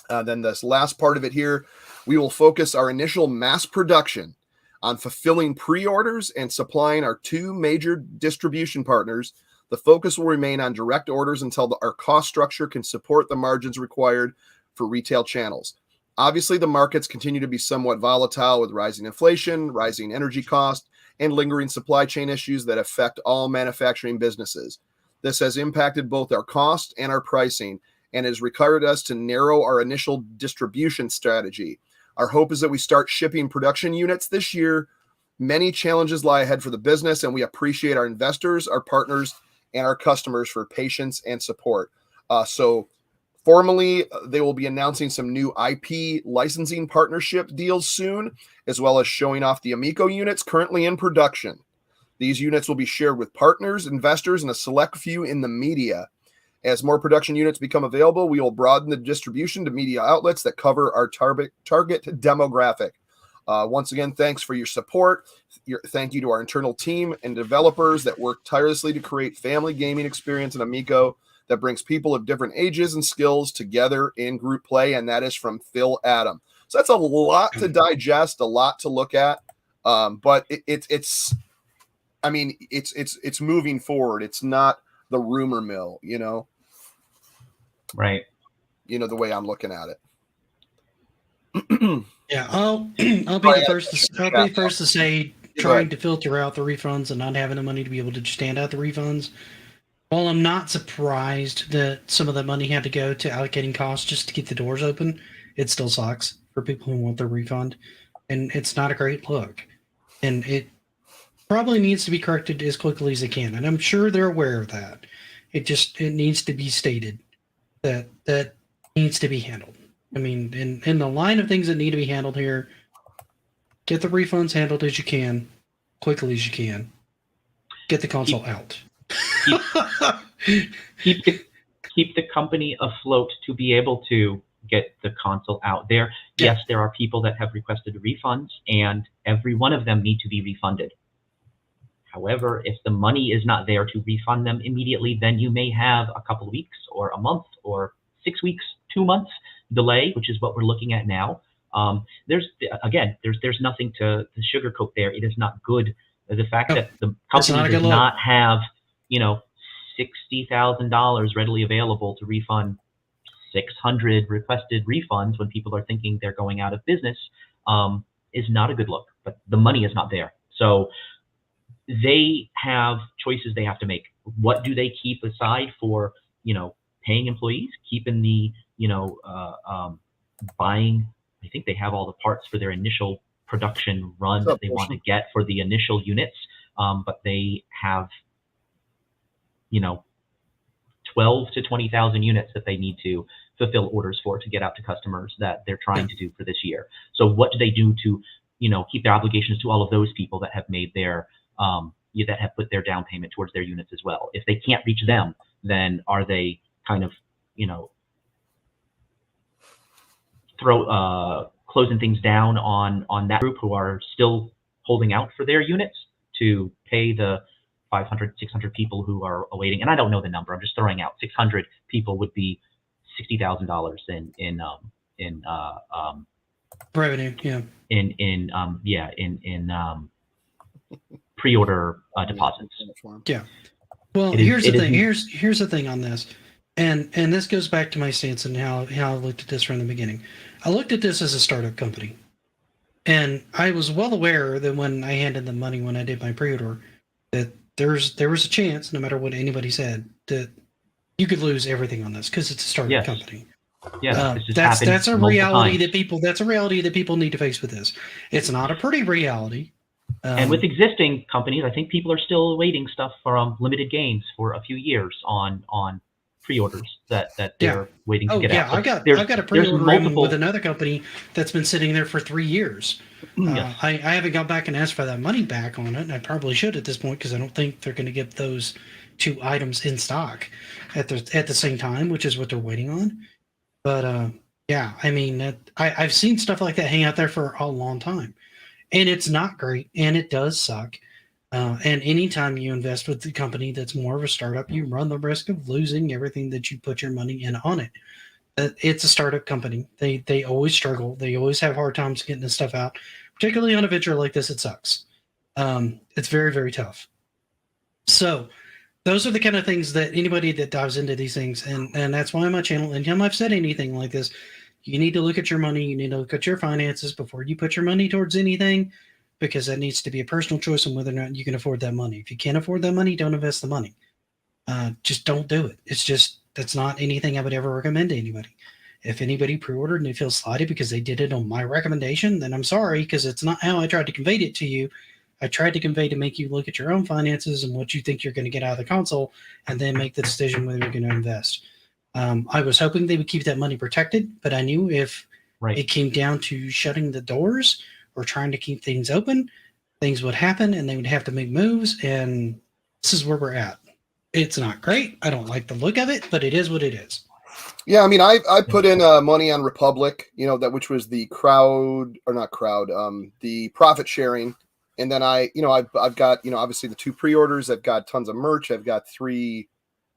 [SPEAKER 1] Then this last part of it here, we will focus our initial mass production on fulfilling pre-orders and supplying our two major distribution partners. The focus will remain on direct orders until our cost structure can support the margins required for retail channels. Obviously, the markets continue to be somewhat volatile with rising inflation, rising energy costs, and lingering supply chain issues that affect all manufacturing businesses. This has impacted both our cost and our pricing and has required us to narrow our initial distribution strategy. Our hope is that we start shipping production units this year. Many challenges lie ahead for the business, and we appreciate our investors, our partners, and our customers for patience and support. So formally, they will be announcing some new IP licensing partnership deals soon, as well as showing off the Amico units currently in production. These units will be shared with partners, investors, and a select few in the media. As more production units become available, we will broaden the distribution to media outlets that cover our target demographic. Once again, thanks for your support. Thank you to our internal team and developers that work tirelessly to create family gaming experience in Amico that brings people of different ages and skills together in group play, and that is from Phil Adam. So that's a lot to digest, a lot to look at, but it's moving forward. It's not the rumor mill,
[SPEAKER 5] Right.
[SPEAKER 1] The way I'm looking at it.
[SPEAKER 4] Yeah, I'll I'll be
[SPEAKER 1] Sorry,
[SPEAKER 4] the
[SPEAKER 1] I
[SPEAKER 4] first.
[SPEAKER 1] gotta
[SPEAKER 4] I'll
[SPEAKER 1] check
[SPEAKER 4] be
[SPEAKER 1] chat.
[SPEAKER 4] first to say
[SPEAKER 1] Go ahead.
[SPEAKER 4] trying to filter out the refunds and not having the money to be able to stand out the refunds. While I'm not surprised that some of that money had to go to allocating costs just to keep the doors open, it still sucks for people who want their refund, and it's not a great look. And it probably needs to be corrected as quickly as it can, and I'm sure they're aware of that. It needs to be stated that that needs to be handled. I mean, in the line of things that need to be handled here, get the refunds handled as you can, quickly as you can. Get the console out.
[SPEAKER 5] keep keep the keep the company afloat to be able to get the console out there.
[SPEAKER 4] Yeah.
[SPEAKER 5] Yes, there are people that have requested refunds, and every one of them need to be refunded. However, if the money is not there to refund them immediately, then you may have a couple of weeks or a month or 6 weeks, 2 months delay, which is what we're looking at now. There's nothing to sugarcoat there. It is not good. The fact
[SPEAKER 4] Oh,
[SPEAKER 5] that the
[SPEAKER 4] it's not
[SPEAKER 5] company
[SPEAKER 4] a good
[SPEAKER 5] does
[SPEAKER 4] look.
[SPEAKER 5] not have, $60,000 readily available to refund 600 requested refunds when people are thinking they're going out of business, is not a good look. But the money is not there. So they have choices they have to make. What do they keep aside for, paying employees, keeping the, buying? I think they have all the parts for their initial production run that they want to get for the initial units, but they have, 12 to 20,000 units that they need to fulfill orders for to get out to customers that they're trying to do for this year. So what do they do to, keep their obligations to all of those people that have made their, that have put their down payment towards their units as well? If they can't reach them, then are they kind of, closing things down on that group who are still holding out for their units to pay the 500, 600 people who are awaiting? And I don't know the number. I'm just throwing out 600 people would be $60,000 in
[SPEAKER 4] Revenue, yeah.
[SPEAKER 5] in pre-order deposits.
[SPEAKER 4] Yeah. Well, here's the thing. Here's the thing on this, and this goes back to my stance and how I looked at this from the beginning. I looked at this as a startup company, and I was well aware that when I handed them money when I did my pre-order, that there was a chance, no matter what anybody said, that you could lose everything on this because it's a startup company.
[SPEAKER 5] Yeah,
[SPEAKER 4] that's a reality
[SPEAKER 5] times.
[SPEAKER 4] that's a reality that people need to face with this. It's not a pretty reality.
[SPEAKER 5] And with existing companies, I think people are still awaiting stuff from limited games for a few years on pre-orders that they're waiting to get out.
[SPEAKER 4] So I've got a pre-order with another company that's been sitting there for 3 years.
[SPEAKER 5] Yes.
[SPEAKER 4] I haven't gone back and asked for that money back on it, and I probably should at this point because I don't think they're going to get those 2 items in stock at the same time, which is what they're waiting on. But yeah, I mean, I've seen stuff like that hang out there for a long time, and it's not great, and it does suck. And anytime you invest with the company that's more of a startup, you run the risk of losing everything that you put your money in on it. It's a startup company. They always struggle. They always have hard times getting this stuff out, particularly on a venture like this. It sucks. It's very, very tough. So those are the kind of things that anybody that dives into these things, and that's why my channel, anytime I've said anything like this, you need to look at your money. You need to look at your finances before you put your money towards anything, because that needs to be a personal choice on whether or not you can afford that money. If you can't afford that money, don't invest the money. Just don't do it. That's not anything I would ever recommend to anybody. If anybody pre-ordered and they feel slighted because they did it on my recommendation, then I'm sorry, because it's not how I tried to convey it to you. I tried to convey to make you look at your own finances and what you think you're going to get out of the console, and then make the decision whether you're going to invest. I was hoping they would keep that money protected, but I knew if it came down to shutting the doors or trying to keep things open, things would happen and they would have to make moves, and this is where we're at. It's not great. I don't like the look of it, but it is what it is.
[SPEAKER 1] Yeah, I mean, I put in money on Republic, which was the the profit sharing. And then I've got, obviously the 2 pre-orders. I've got tons of merch. I've got 3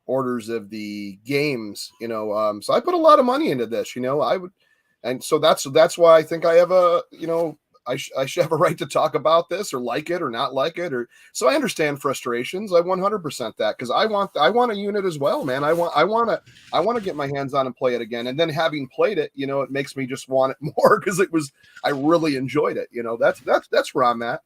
[SPEAKER 1] orders of the games, so I put a lot of money into this, and so that's why I think I have a I should have a right to talk about this or like it or not like it, or so I understand frustrations. I 100% that, because I want a unit as well, man. I want to get my hands on and play it again, and then having played it, it makes me just want it more because I really enjoyed it. That's where I'm at.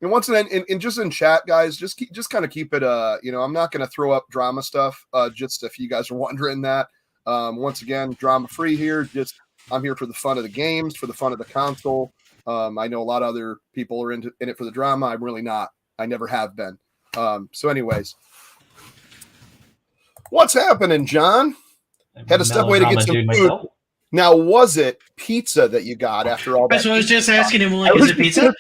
[SPEAKER 1] And once again, and just in chat, guys, just kind of keep it. I'm not going to throw up drama stuff. Just if you guys are wondering that. Once again, drama free here. I'm here for the fun of the games, for the fun of the console. I know a lot of other people are in it for the drama. I'm really not. I never have been. So, anyways, what's happening, John? Had to step away to get some food. Myself. Now, was it pizza that you got after all that?
[SPEAKER 4] That's what I was just asking him. Like, is it pizza?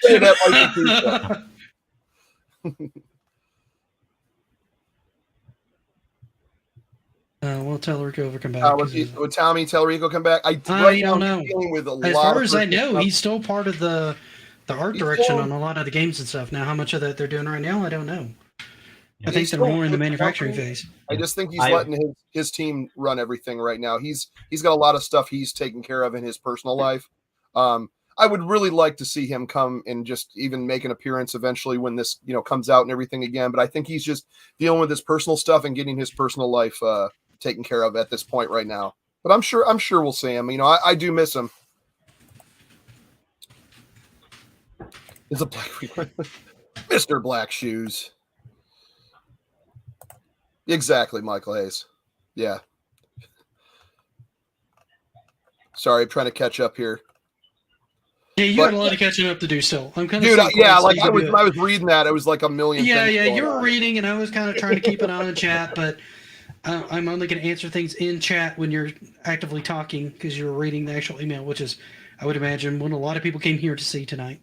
[SPEAKER 4] We'll tell Rico to come back.
[SPEAKER 1] Would Tommy tell Rico come back? I
[SPEAKER 4] don't know. As far as I know, he's still part of the art direction on a lot of the games and stuff. Now, how much of that they're doing right now, I don't know. I think they're more in the manufacturing phase.
[SPEAKER 1] I just think he's letting his team run everything right now. He's got a lot of stuff he's taking care of in his personal life. I would really like to see him come and just even make an appearance eventually when this comes out and everything again. But I think he's just dealing with his personal stuff and getting his personal life taken care of at this point right now. But I'm sure we'll see him. I do miss him. It's a Mr. Black Shoes. Exactly, Michael Hayes. Yeah. Sorry, I'm trying to catch up here.
[SPEAKER 4] Yeah, you got a lot of catching up to do still. I'm kind of
[SPEAKER 1] I was reading that. It was like a million.
[SPEAKER 4] Yeah, you were reading, and I was kind of trying to keep an eye on chat, but I'm only going to answer things in chat when you're actively talking because you're reading the actual email, which is, I would imagine, what a lot of people came here to see tonight,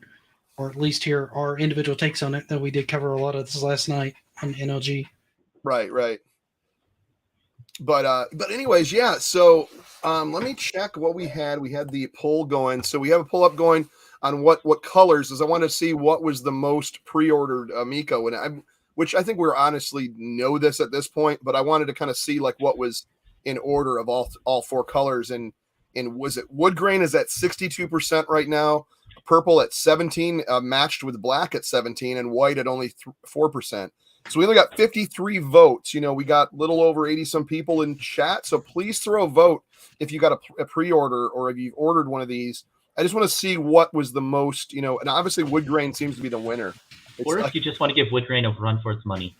[SPEAKER 4] or at least hear our individual takes on it. That we did cover a lot of this last night on NLG.
[SPEAKER 1] Right. But anyways, yeah. So let me check what we had. We had the poll going. So we have a poll up going on what colors is. I want to see what was the most pre-ordered Amico, which I think we're honestly know this at this point, but I wanted to kind of see like what was in order of all four colors. And was it wood grain is at 62% right now, purple at 17, matched with black at 17, and white at only 4%. So we only got 53 votes. We got a little over 80 some people in chat. So please throw a vote if you got a pre-order or if you've ordered one of these. I just want to see what was the most, and obviously wood grain seems to be the winner.
[SPEAKER 5] Or if you just want to give wood grain a run for its money,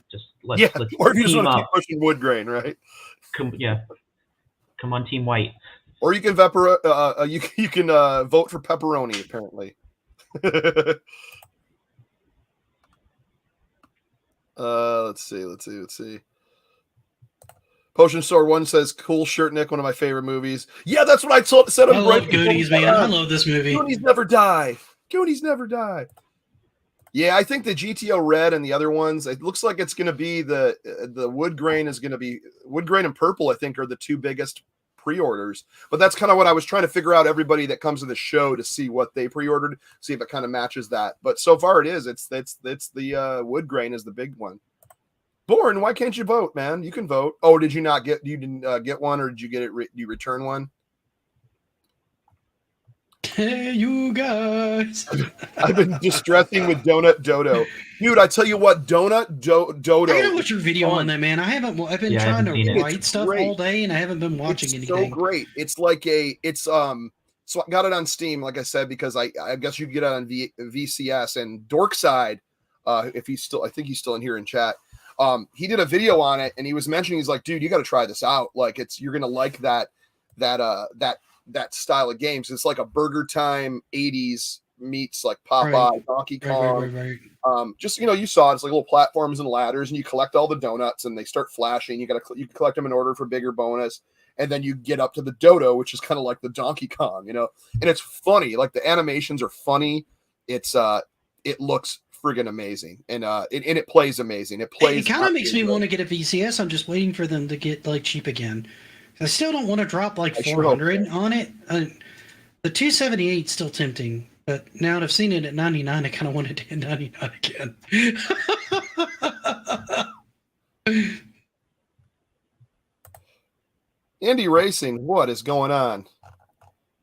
[SPEAKER 5] let's
[SPEAKER 1] or if you just want to keep pushing wood grain, right?
[SPEAKER 5] Come on, Team White.
[SPEAKER 1] Or you can you can vote for pepperoni apparently. Let's see. Potion Store 1 says, "Cool shirt, Nick. One of my favorite movies." Yeah, that's what I said.
[SPEAKER 4] I love Goonies, man. I love this movie.
[SPEAKER 1] Goonies never die. Yeah, I think the GTO Red and the other ones, it looks like it's going to be the wood grain is going to be wood grain and purple. I think are the two biggest pre-orders. But that's kind of what I was trying to figure out. Everybody that comes to the show to see what they pre-ordered, see if it kind of matches that. But so far it is. It's the wood grain is the big one. Born, why can't you vote, man? You can vote. Oh, did you not get? You didn't get one, or did you get it? You return one?
[SPEAKER 4] Hey, you guys.
[SPEAKER 1] I've been distressing with Donut Dodo, dude. I tell you what, Donut Dodo.
[SPEAKER 4] I gotta watch your video on that, man. I've been trying to write stuff all day, and I haven't been watching anything.
[SPEAKER 1] So great. It's like So I got it on Steam, like I said, because I guess you can get it on VCS and Dorkside. If he's still, I think he's still in here in chat. He did a video on it, and he was mentioning, he's like, dude, you got to try this out. Like, you're gonna like that style of games. It's like a Burger Time 80s meets like Popeye, Donkey Kong.
[SPEAKER 4] Right.
[SPEAKER 1] Just you saw it's like little platforms and ladders, and you collect all the donuts, and they start flashing. You can collect them in order for bigger bonus, and then you get up to the Dodo, which is kind of like the Donkey Kong, and it's funny. Like the animations are funny. It looks friggin' amazing, and it plays amazing. It kind
[SPEAKER 4] of makes me want to get a VCS. I'm just waiting for them to get like cheap again. I still don't want to drop like 400 on it. The 278 is still tempting, but now that I've seen it at 99, I kind of want it to hit 99 again.
[SPEAKER 1] Indy Racing, what is going on?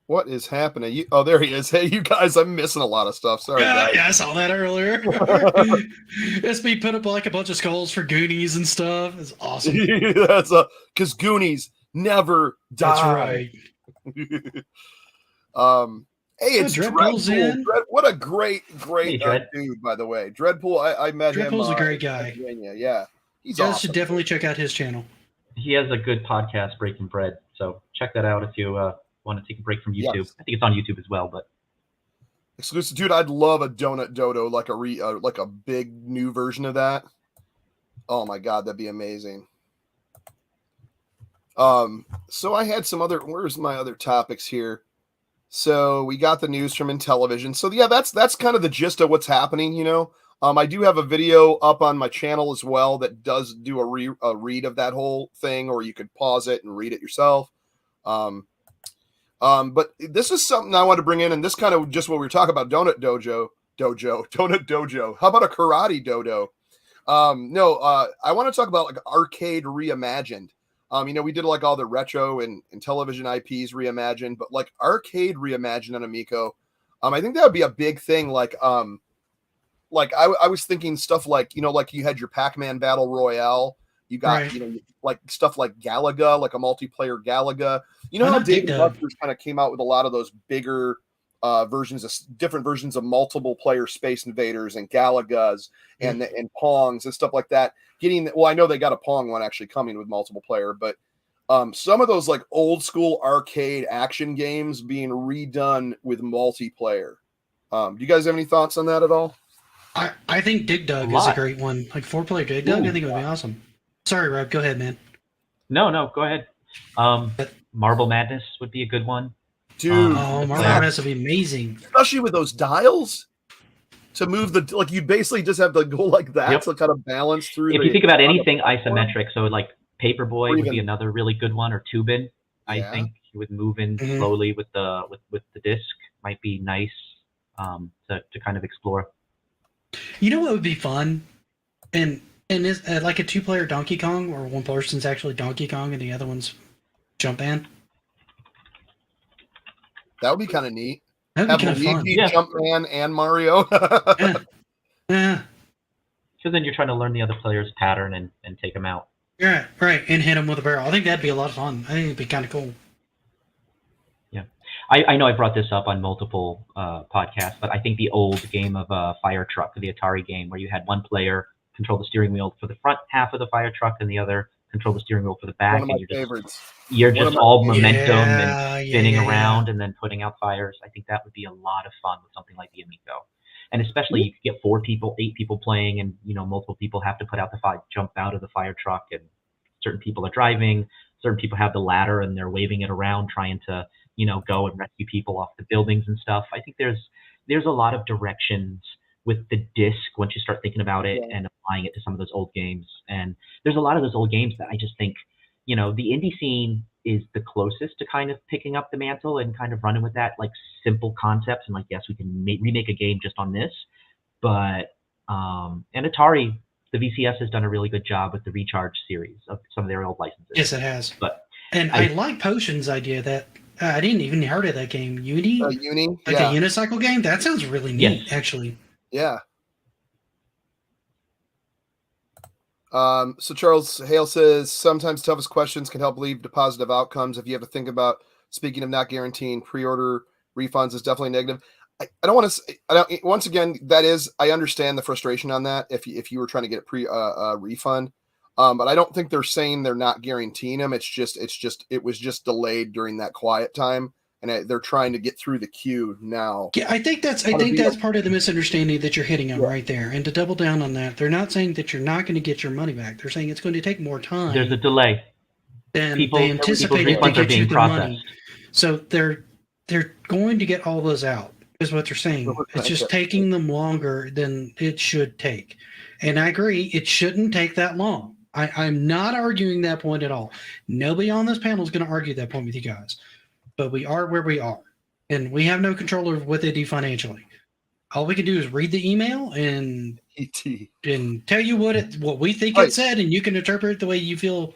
[SPEAKER 1] What is happening? Oh, there he is. Hey, you guys, I'm missing a lot of stuff. Sorry, guys.
[SPEAKER 4] Yeah, I saw that earlier. It's me put up like a bunch of skulls for Goonies and stuff. It's awesome.
[SPEAKER 1] That's because Goonies never die.
[SPEAKER 4] That's right.
[SPEAKER 1] Hey, it's
[SPEAKER 4] Dreadpool's
[SPEAKER 1] Dreadpool.
[SPEAKER 4] in.
[SPEAKER 1] What a great
[SPEAKER 5] Hey, Dread.
[SPEAKER 1] dude, by the way. Dreadpool, I met him.
[SPEAKER 4] Dreadpool's a great
[SPEAKER 1] in
[SPEAKER 4] guy.
[SPEAKER 1] Pennsylvania. Yeah, he's
[SPEAKER 4] You guys
[SPEAKER 1] awesome.
[SPEAKER 4] should definitely check out his channel.
[SPEAKER 5] He has a good podcast, Breaking Bread. So check that out if you want to take a break from YouTube.
[SPEAKER 1] Yes.
[SPEAKER 5] I think it's on YouTube as well. But
[SPEAKER 1] Exclusive, dude. I'd love a Donut Dodo, like a big new version of that. Oh my god, that'd be amazing. So I had some other. Where's my other topics here? So we got the news from Intellivision. So yeah, that's kind of the gist of what's happening. You know, I do have a video up on my channel as well that does do a read of that whole thing, or you could pause it and read it yourself. But this is something I want to bring in, and this kind of just what we were talking about, Donut Dojo. How about a karate dodo? I want to talk about like arcade reimagined. We did like all the retro and television IPs reimagined, but like arcade reimagined on Amico. I think that would be a big thing. Like I was thinking stuff like, like you had your Pac-Man Battle Royale. You got,
[SPEAKER 4] Right.
[SPEAKER 1] like stuff like Galaga, like a multiplayer Galaga. You know
[SPEAKER 4] I
[SPEAKER 1] how
[SPEAKER 4] know
[SPEAKER 1] Dave
[SPEAKER 4] Dig
[SPEAKER 1] and
[SPEAKER 4] Dug.
[SPEAKER 1] Buster's kind of came out with a lot of those bigger different versions of multiple player Space Invaders and Galagas and Pongs and stuff like that. I know they got a Pong one actually coming with multiple player, but some of those like old school arcade action games being redone with multiplayer. Do you guys have any thoughts on that at all?
[SPEAKER 4] I think Dig Dug is a great one. Like 4-player Dig Dug, I think it would be awesome. Sorry, Rob. Go ahead, man.
[SPEAKER 5] no, go ahead. Marble Madness would be a good one.
[SPEAKER 1] Dude,
[SPEAKER 4] Oh, Marble Madness would be amazing.
[SPEAKER 1] especially with those dials to move you basically just have to go like that to kind of balance through.
[SPEAKER 5] If you think about anything
[SPEAKER 1] platform.
[SPEAKER 5] isometric, so like Paperboy would be another really good one, or Tubin. I think you would move in slowly with the disc. Might be nice to kind of explore.
[SPEAKER 4] You know what would be fun? And is like a 2-player Donkey Kong, where one person's actually Donkey Kong and the other one's Jumpman.
[SPEAKER 1] That would be kind of neat.
[SPEAKER 4] That would be kind of fun.
[SPEAKER 1] Luigi, Jumpman, and Mario.
[SPEAKER 4] Yeah.
[SPEAKER 5] Because then you're trying to learn the other player's pattern and take them out.
[SPEAKER 4] Yeah, right, and hit them with a barrel. I think that'd be a lot of fun. I think it'd be kind of cool.
[SPEAKER 5] Yeah, I know I brought this up on multiple podcasts, but I think the old game of Fire Truck, the Atari game, where you had one player control the steering wheel for the front half of the fire truck and the other control the steering wheel for the back.
[SPEAKER 1] One of my
[SPEAKER 5] and
[SPEAKER 1] favorites.
[SPEAKER 5] You're just all momentum
[SPEAKER 4] Yeah,
[SPEAKER 5] and spinning
[SPEAKER 4] yeah.
[SPEAKER 5] around and then putting out fires. I think that would be a lot of fun with something like the Amico. And especially you could get 4 people, 8 people playing, and multiple people have to put out jump out of the fire truck, and certain people are driving, certain people have the ladder and they're waving it around trying to go and rescue people off the buildings and stuff. I think there's a lot of directions with the disc once you start thinking about it and applying it to some of those old games. And there's a lot of those old games that I just think the indie scene is the closest to kind of picking up the mantle and kind of running with that, like, simple concepts and like, yes, we can remake a game just on this. But and Atari, the VCS, has done a really good job with the Recharge series of some of their old licenses.
[SPEAKER 4] Yes, it has.
[SPEAKER 5] But
[SPEAKER 4] I like Potion's idea that I didn't even heard of that game. Uni?
[SPEAKER 1] Uni?
[SPEAKER 4] Like a unicycle game? That sounds really neat, actually.
[SPEAKER 1] Yeah. So Charles Hale says, sometimes toughest questions can help lead to positive outcomes. If you have to think about, speaking of not guaranteeing pre-order refunds is definitely negative. I don't want to, once again, I understand the frustration on that. If you were trying to get a refund, but I don't think they're saying they're not guaranteeing them. It was just delayed during that quiet time. And they're trying to get through the queue now.
[SPEAKER 4] Yeah, I think that's part of the misunderstanding that you're hitting on right there. And to double down on that, they're not saying that you're not going to get your money back. They're saying it's going to take more time.
[SPEAKER 5] There's a delay.
[SPEAKER 4] And they anticipated to get you the money. So they're going to get all those out, is what they're saying. It's just taking them longer than it should take. And I agree, it shouldn't take that long. I'm not arguing that point at all. Nobody on this panel is going to argue that point with you guys. But we are where we are, and we have no control over what they do financially. All we can do is read the email and tell you what we think it said, and you can interpret it the way you feel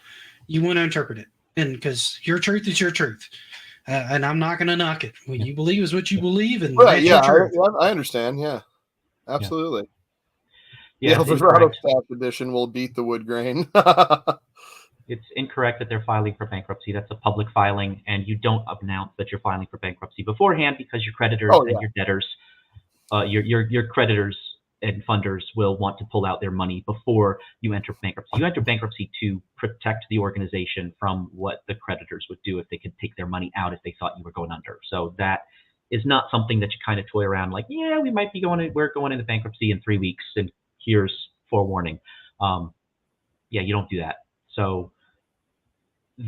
[SPEAKER 4] you want to interpret it. And because your truth is your truth. and I'm not going to knock it. What you believe is what you believe, and
[SPEAKER 1] Right?
[SPEAKER 4] that's
[SPEAKER 1] Yeah,
[SPEAKER 4] your truth.
[SPEAKER 1] I understand. Yeah, absolutely.
[SPEAKER 5] Yeah,
[SPEAKER 1] the
[SPEAKER 5] it's
[SPEAKER 1] Eldorado
[SPEAKER 5] incorrect.
[SPEAKER 1] Staff Edition will beat the wood grain.
[SPEAKER 5] It's incorrect that they're filing for bankruptcy. That's a public filing, and you don't announce that you're filing for bankruptcy beforehand because your creditors
[SPEAKER 1] Oh,
[SPEAKER 5] and
[SPEAKER 1] yeah.
[SPEAKER 5] your debtors, your creditors and funders will want to pull out their money before you enter bankruptcy. You enter bankruptcy to protect the organization from what the creditors would do if they could take their money out if they thought you were going under. So that is not something that you kind of toy around like, yeah, we're going into bankruptcy in 3 weeks, and here's forewarning. Yeah, you don't do that. So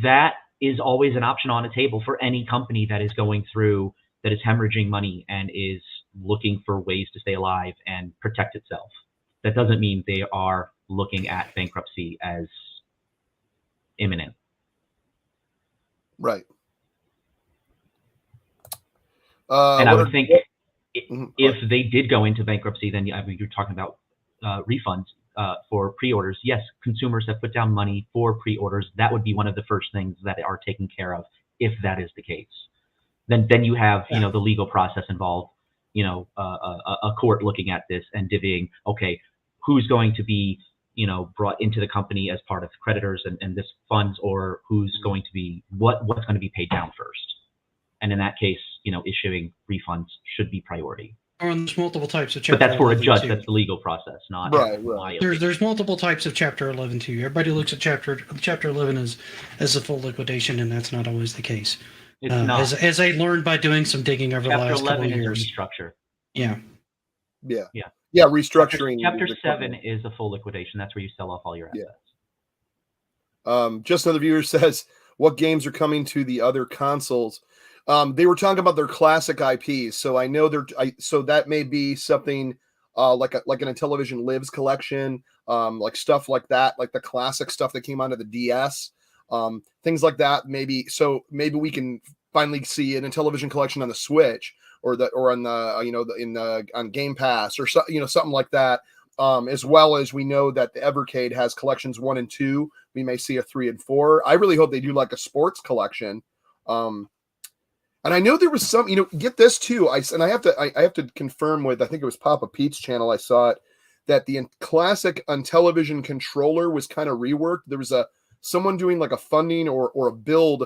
[SPEAKER 5] that is always an option on the table for any company that is going through, that is hemorrhaging money and is looking for ways to stay alive and protect itself. That doesn't mean they are looking at bankruptcy as imminent.
[SPEAKER 1] Right.
[SPEAKER 5] And I would think
[SPEAKER 1] Mhm.
[SPEAKER 5] if they did go into bankruptcy, then I mean, you're talking about refunds for pre-orders. Yes, consumers have put down money for pre-orders. That would be one of the first things that are taken care of if that is the case. Then you have
[SPEAKER 4] Yeah.
[SPEAKER 5] the legal process involved. A court looking at this and divvying. Okay, who's going to be brought into the company as part of creditors and this funds, or who's going to be what's going to be paid down first. And in that case, issuing refunds should be priority.
[SPEAKER 4] There's multiple types of
[SPEAKER 5] But
[SPEAKER 4] Chapter
[SPEAKER 5] that's for a
[SPEAKER 4] 11
[SPEAKER 5] judge.
[SPEAKER 4] too.
[SPEAKER 5] That's the legal process, not
[SPEAKER 1] Right.
[SPEAKER 5] my
[SPEAKER 4] There's multiple types of Chapter 11 too. Everybody looks at Chapter 11 as a full liquidation, and that's not always the case.
[SPEAKER 5] It's not.
[SPEAKER 4] As I learned by doing some digging over the
[SPEAKER 5] Chapter
[SPEAKER 4] last couple
[SPEAKER 5] 11
[SPEAKER 4] of
[SPEAKER 5] is a
[SPEAKER 4] years.
[SPEAKER 5] restructure.
[SPEAKER 4] Yeah.
[SPEAKER 1] Restructuring.
[SPEAKER 5] Chapter
[SPEAKER 1] the
[SPEAKER 5] 7
[SPEAKER 1] company.
[SPEAKER 5] is a full liquidation. That's where you sell off all your assets.
[SPEAKER 1] Just another viewer says, what games are coming to the other consoles? They were talking about their classic IPs, so I know so that may be something like an Intellivision Lives collection, like stuff like that, like the classic stuff that came onto the DS, things like that. Maybe we can finally see an Intellivision collection on the Switch or on the on Game Pass or something like that. As well as we know that the Evercade has collections 1 and 2. We may see a 3 and 4. I really hope they do like a sports collection. And I know there was some, get this too. I have to confirm with, I think it was Papa Pete's channel. I saw it that the classic Intellivision controller was kind of reworked. There was someone doing like a funding or a build,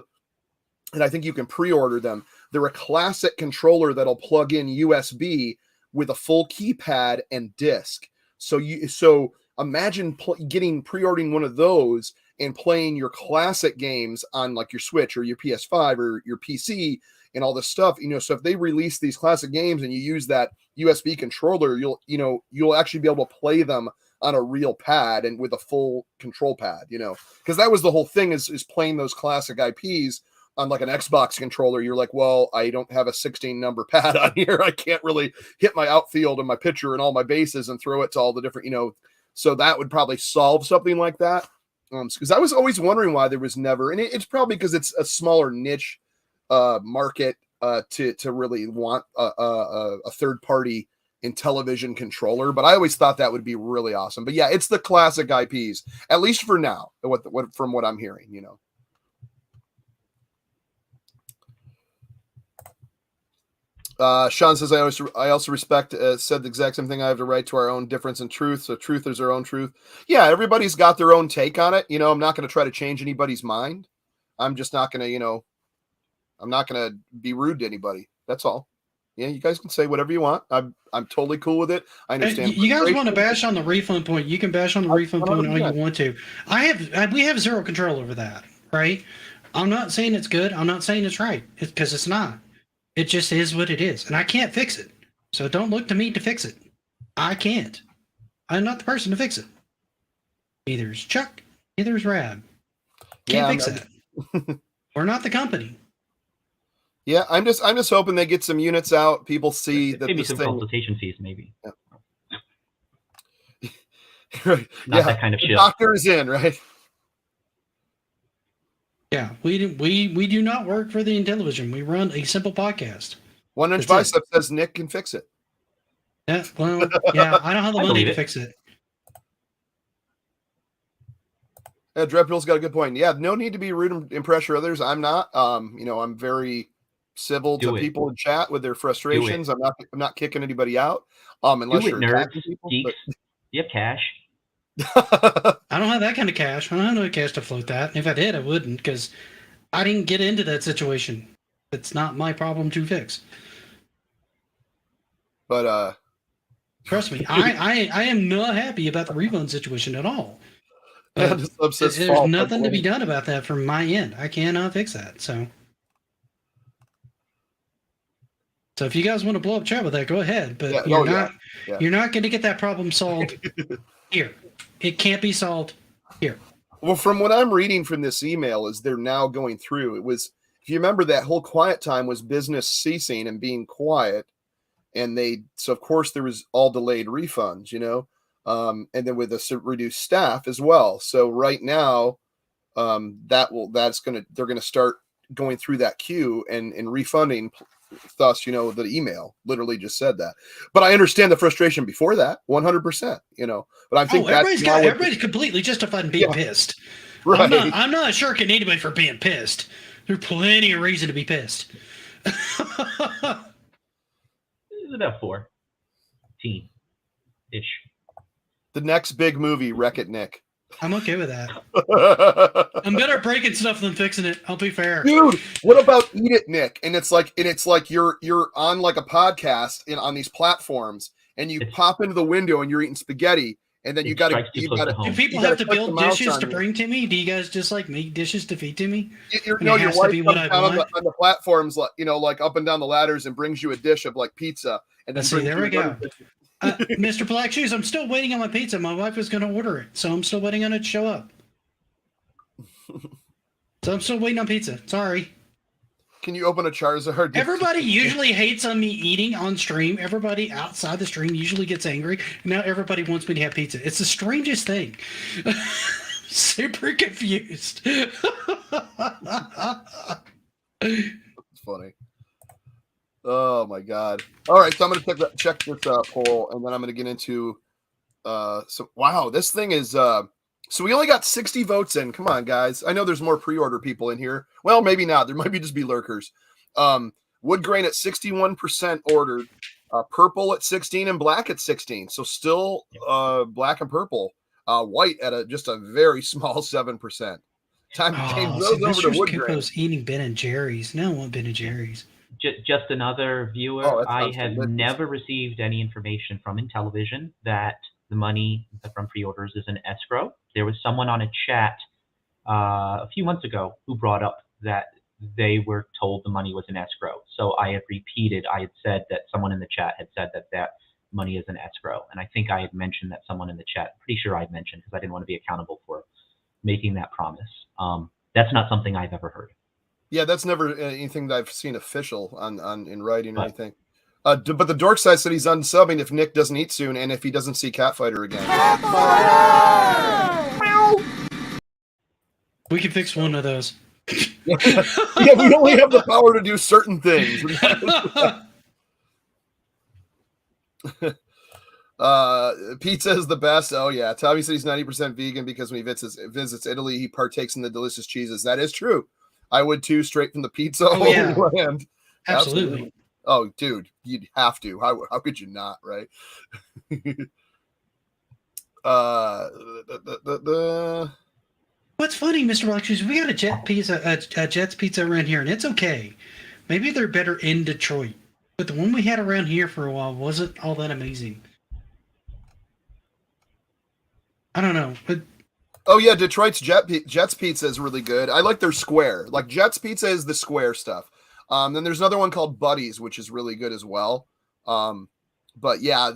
[SPEAKER 1] and I think you can pre-order them. They're a classic controller that'll plug in USB with a full keypad and disc. So imagine pre-ordering one of those and playing your classic games on like your Switch or your PS5 or your PC and all this stuff. So if they release these classic games and you use that USB controller, you'll actually be able to play them on a real pad and with a full control pad, because that was the whole thing is playing those classic IPs on like an Xbox controller. You're like, well, I don't have a 16 number pad on here. I can't really hit my outfield and my pitcher and all my bases and throw it to all the different, so that would probably solve something like that. Because I was always wondering why there was never, and it's probably because it's a smaller niche market to really want a third party Intellivision controller. But I always thought that would be really awesome. But yeah, it's the classic IPs, at least for now, from what I'm hearing, Sean says, I also respect, said the exact same thing. I have the right to our own difference in truth. So truth is our own truth. Yeah, everybody's got their own take on it. I'm not going to try to change anybody's mind. I'm just not going to, I'm not going to be rude to anybody. That's all. Yeah, you guys can say whatever you want. I'm totally cool with it. I understand.
[SPEAKER 4] You guys want to bash on the refund point? You can bash on the refund point all you want to. We have zero control over that, right? I'm not saying it's good. I'm not saying it's right. Because it's not. It just is what it is, and I can't fix it. So don't look to me to fix it. I can't. I'm not the person to fix it. Neither is Chuck. Neither is Rab. Can't fix that. We're not the company.
[SPEAKER 1] Yeah, I'm just hoping they get some units out. People see that
[SPEAKER 5] maybe
[SPEAKER 1] this
[SPEAKER 5] some
[SPEAKER 1] thing,
[SPEAKER 5] consultation fees, maybe.
[SPEAKER 1] Yeah. Right.
[SPEAKER 5] Not that kind of shit.
[SPEAKER 1] Doctor is in, right?
[SPEAKER 4] Yeah, we do not work for the Intellivision. We run a simple podcast.
[SPEAKER 1] 1 Inch Bicep says Nick can fix it.
[SPEAKER 4] Yeah, well, yeah, I don't have the money to fix it.
[SPEAKER 1] Dreadpool's got a good point. Yeah, no need to be rude and pressure others. I'm not. I'm very civil
[SPEAKER 5] Do
[SPEAKER 1] to
[SPEAKER 5] it.
[SPEAKER 1] people in chat with their frustrations. I'm not kicking anybody out. Unless
[SPEAKER 5] Do it,
[SPEAKER 1] you're
[SPEAKER 5] nerds,
[SPEAKER 1] attacking people.
[SPEAKER 5] geeks. You have cash.
[SPEAKER 1] But
[SPEAKER 4] I don't have that kind of cash. I don't have no cash to float that. If I did, I wouldn't, because I didn't get into that situation. It's not my problem to fix. Trust me, I am not happy about the refund situation at all. But there's nothing to be done about that from my end. I cannot fix that. So if you guys want to blow up chat with that, go ahead. But you're not going to get that problem solved here. It can't be solved here.
[SPEAKER 1] Well, from what I'm reading from this email is they're now going through. It was, if you remember, that whole quiet time was business ceasing and being quiet. And so of course there was all delayed refunds, and then with a reduced staff as well. So right now, they're going to start going through that queue and refunding. Thus, the email literally just said that. But I understand the frustration before that, 100%. But I think
[SPEAKER 4] everybody's completely justified in being pissed.
[SPEAKER 1] Right.
[SPEAKER 4] I'm not shirking anybody for being pissed. There's plenty of reason to be pissed.
[SPEAKER 5] It's about 14-ish.
[SPEAKER 1] The next big movie, Wreck-It Nick.
[SPEAKER 4] I'm okay with that. I'm better at breaking stuff than fixing it. I'll be fair,
[SPEAKER 1] dude. What about Eat It, Nick? And it's like you're on like a podcast on these platforms, and you pop into the window and you're eating spaghetti, and then you got to.
[SPEAKER 4] Do people have to build dishes to bring to me? Do you guys just like make dishes to feed to me?
[SPEAKER 1] Your wife comes down on the platforms, like up and down the ladders, and brings you a dish of like pizza, and then
[SPEAKER 4] there we go. Mr. Black Shoes, I'm still waiting on my pizza. My wife was going to order it, so I'm still waiting on it to show up. So I'm still waiting on pizza. Sorry.
[SPEAKER 1] Can you open a Charizard?
[SPEAKER 4] Everybody usually hates on me eating on stream. Everybody outside the stream usually gets angry. Now everybody wants me to have pizza. It's the strangest thing. Super confused.
[SPEAKER 1] It's funny. Oh my god! All right, so I'm going to check this poll, and then I'm going to get into. Wow, this thing is. So we only got 60 votes in. Come on, guys! I know there's more pre-order people in here. Well, maybe not. There might be just be lurkers. Wood grain at 61% ordered. Purple at 16 and black at 16. So still black and purple. White at just a very small 7%. Time to change those over to wood grain.
[SPEAKER 4] Eating Ben & Jerry's. No, I want Ben & Jerry's.
[SPEAKER 5] Just another viewer. I have never received any information from Intellivision that the money from pre-orders is in escrow. There was someone on a chat a few months ago who brought up that they were told the money was in escrow. So I had said that someone in the chat had said that money is in escrow. And I think I had mentioned that someone in the chat, pretty sure I had mentioned, because I didn't want to be accountable for making that promise. That's not something I've ever heard.
[SPEAKER 1] Yeah, that's never anything that I've seen official in writing or anything. But the dork side said he's unsubbing if Nick doesn't eat soon and if he doesn't see Catfighter again.
[SPEAKER 4] We can fix one of those.
[SPEAKER 1] Yeah, we only have the power to do certain things. Pizza is the best. Oh yeah, Tommy said he's 90% vegan because when he visits Italy, he partakes in the delicious cheeses. That is true. I would too, straight from the pizza land.
[SPEAKER 4] Absolutely.
[SPEAKER 1] Oh, dude, you'd have to. How could you not, right?
[SPEAKER 4] What's funny, Mr. Roxy, we got a Jets pizza around here, and it's okay. Maybe they're better in Detroit, but the one we had around here for a while wasn't all that amazing. I don't know. But
[SPEAKER 1] oh yeah, Detroit's Jets pizza is really good. I like their square. Like Jets pizza is the square stuff. Then there's another one called Buddy's, which is really good as well. But yeah,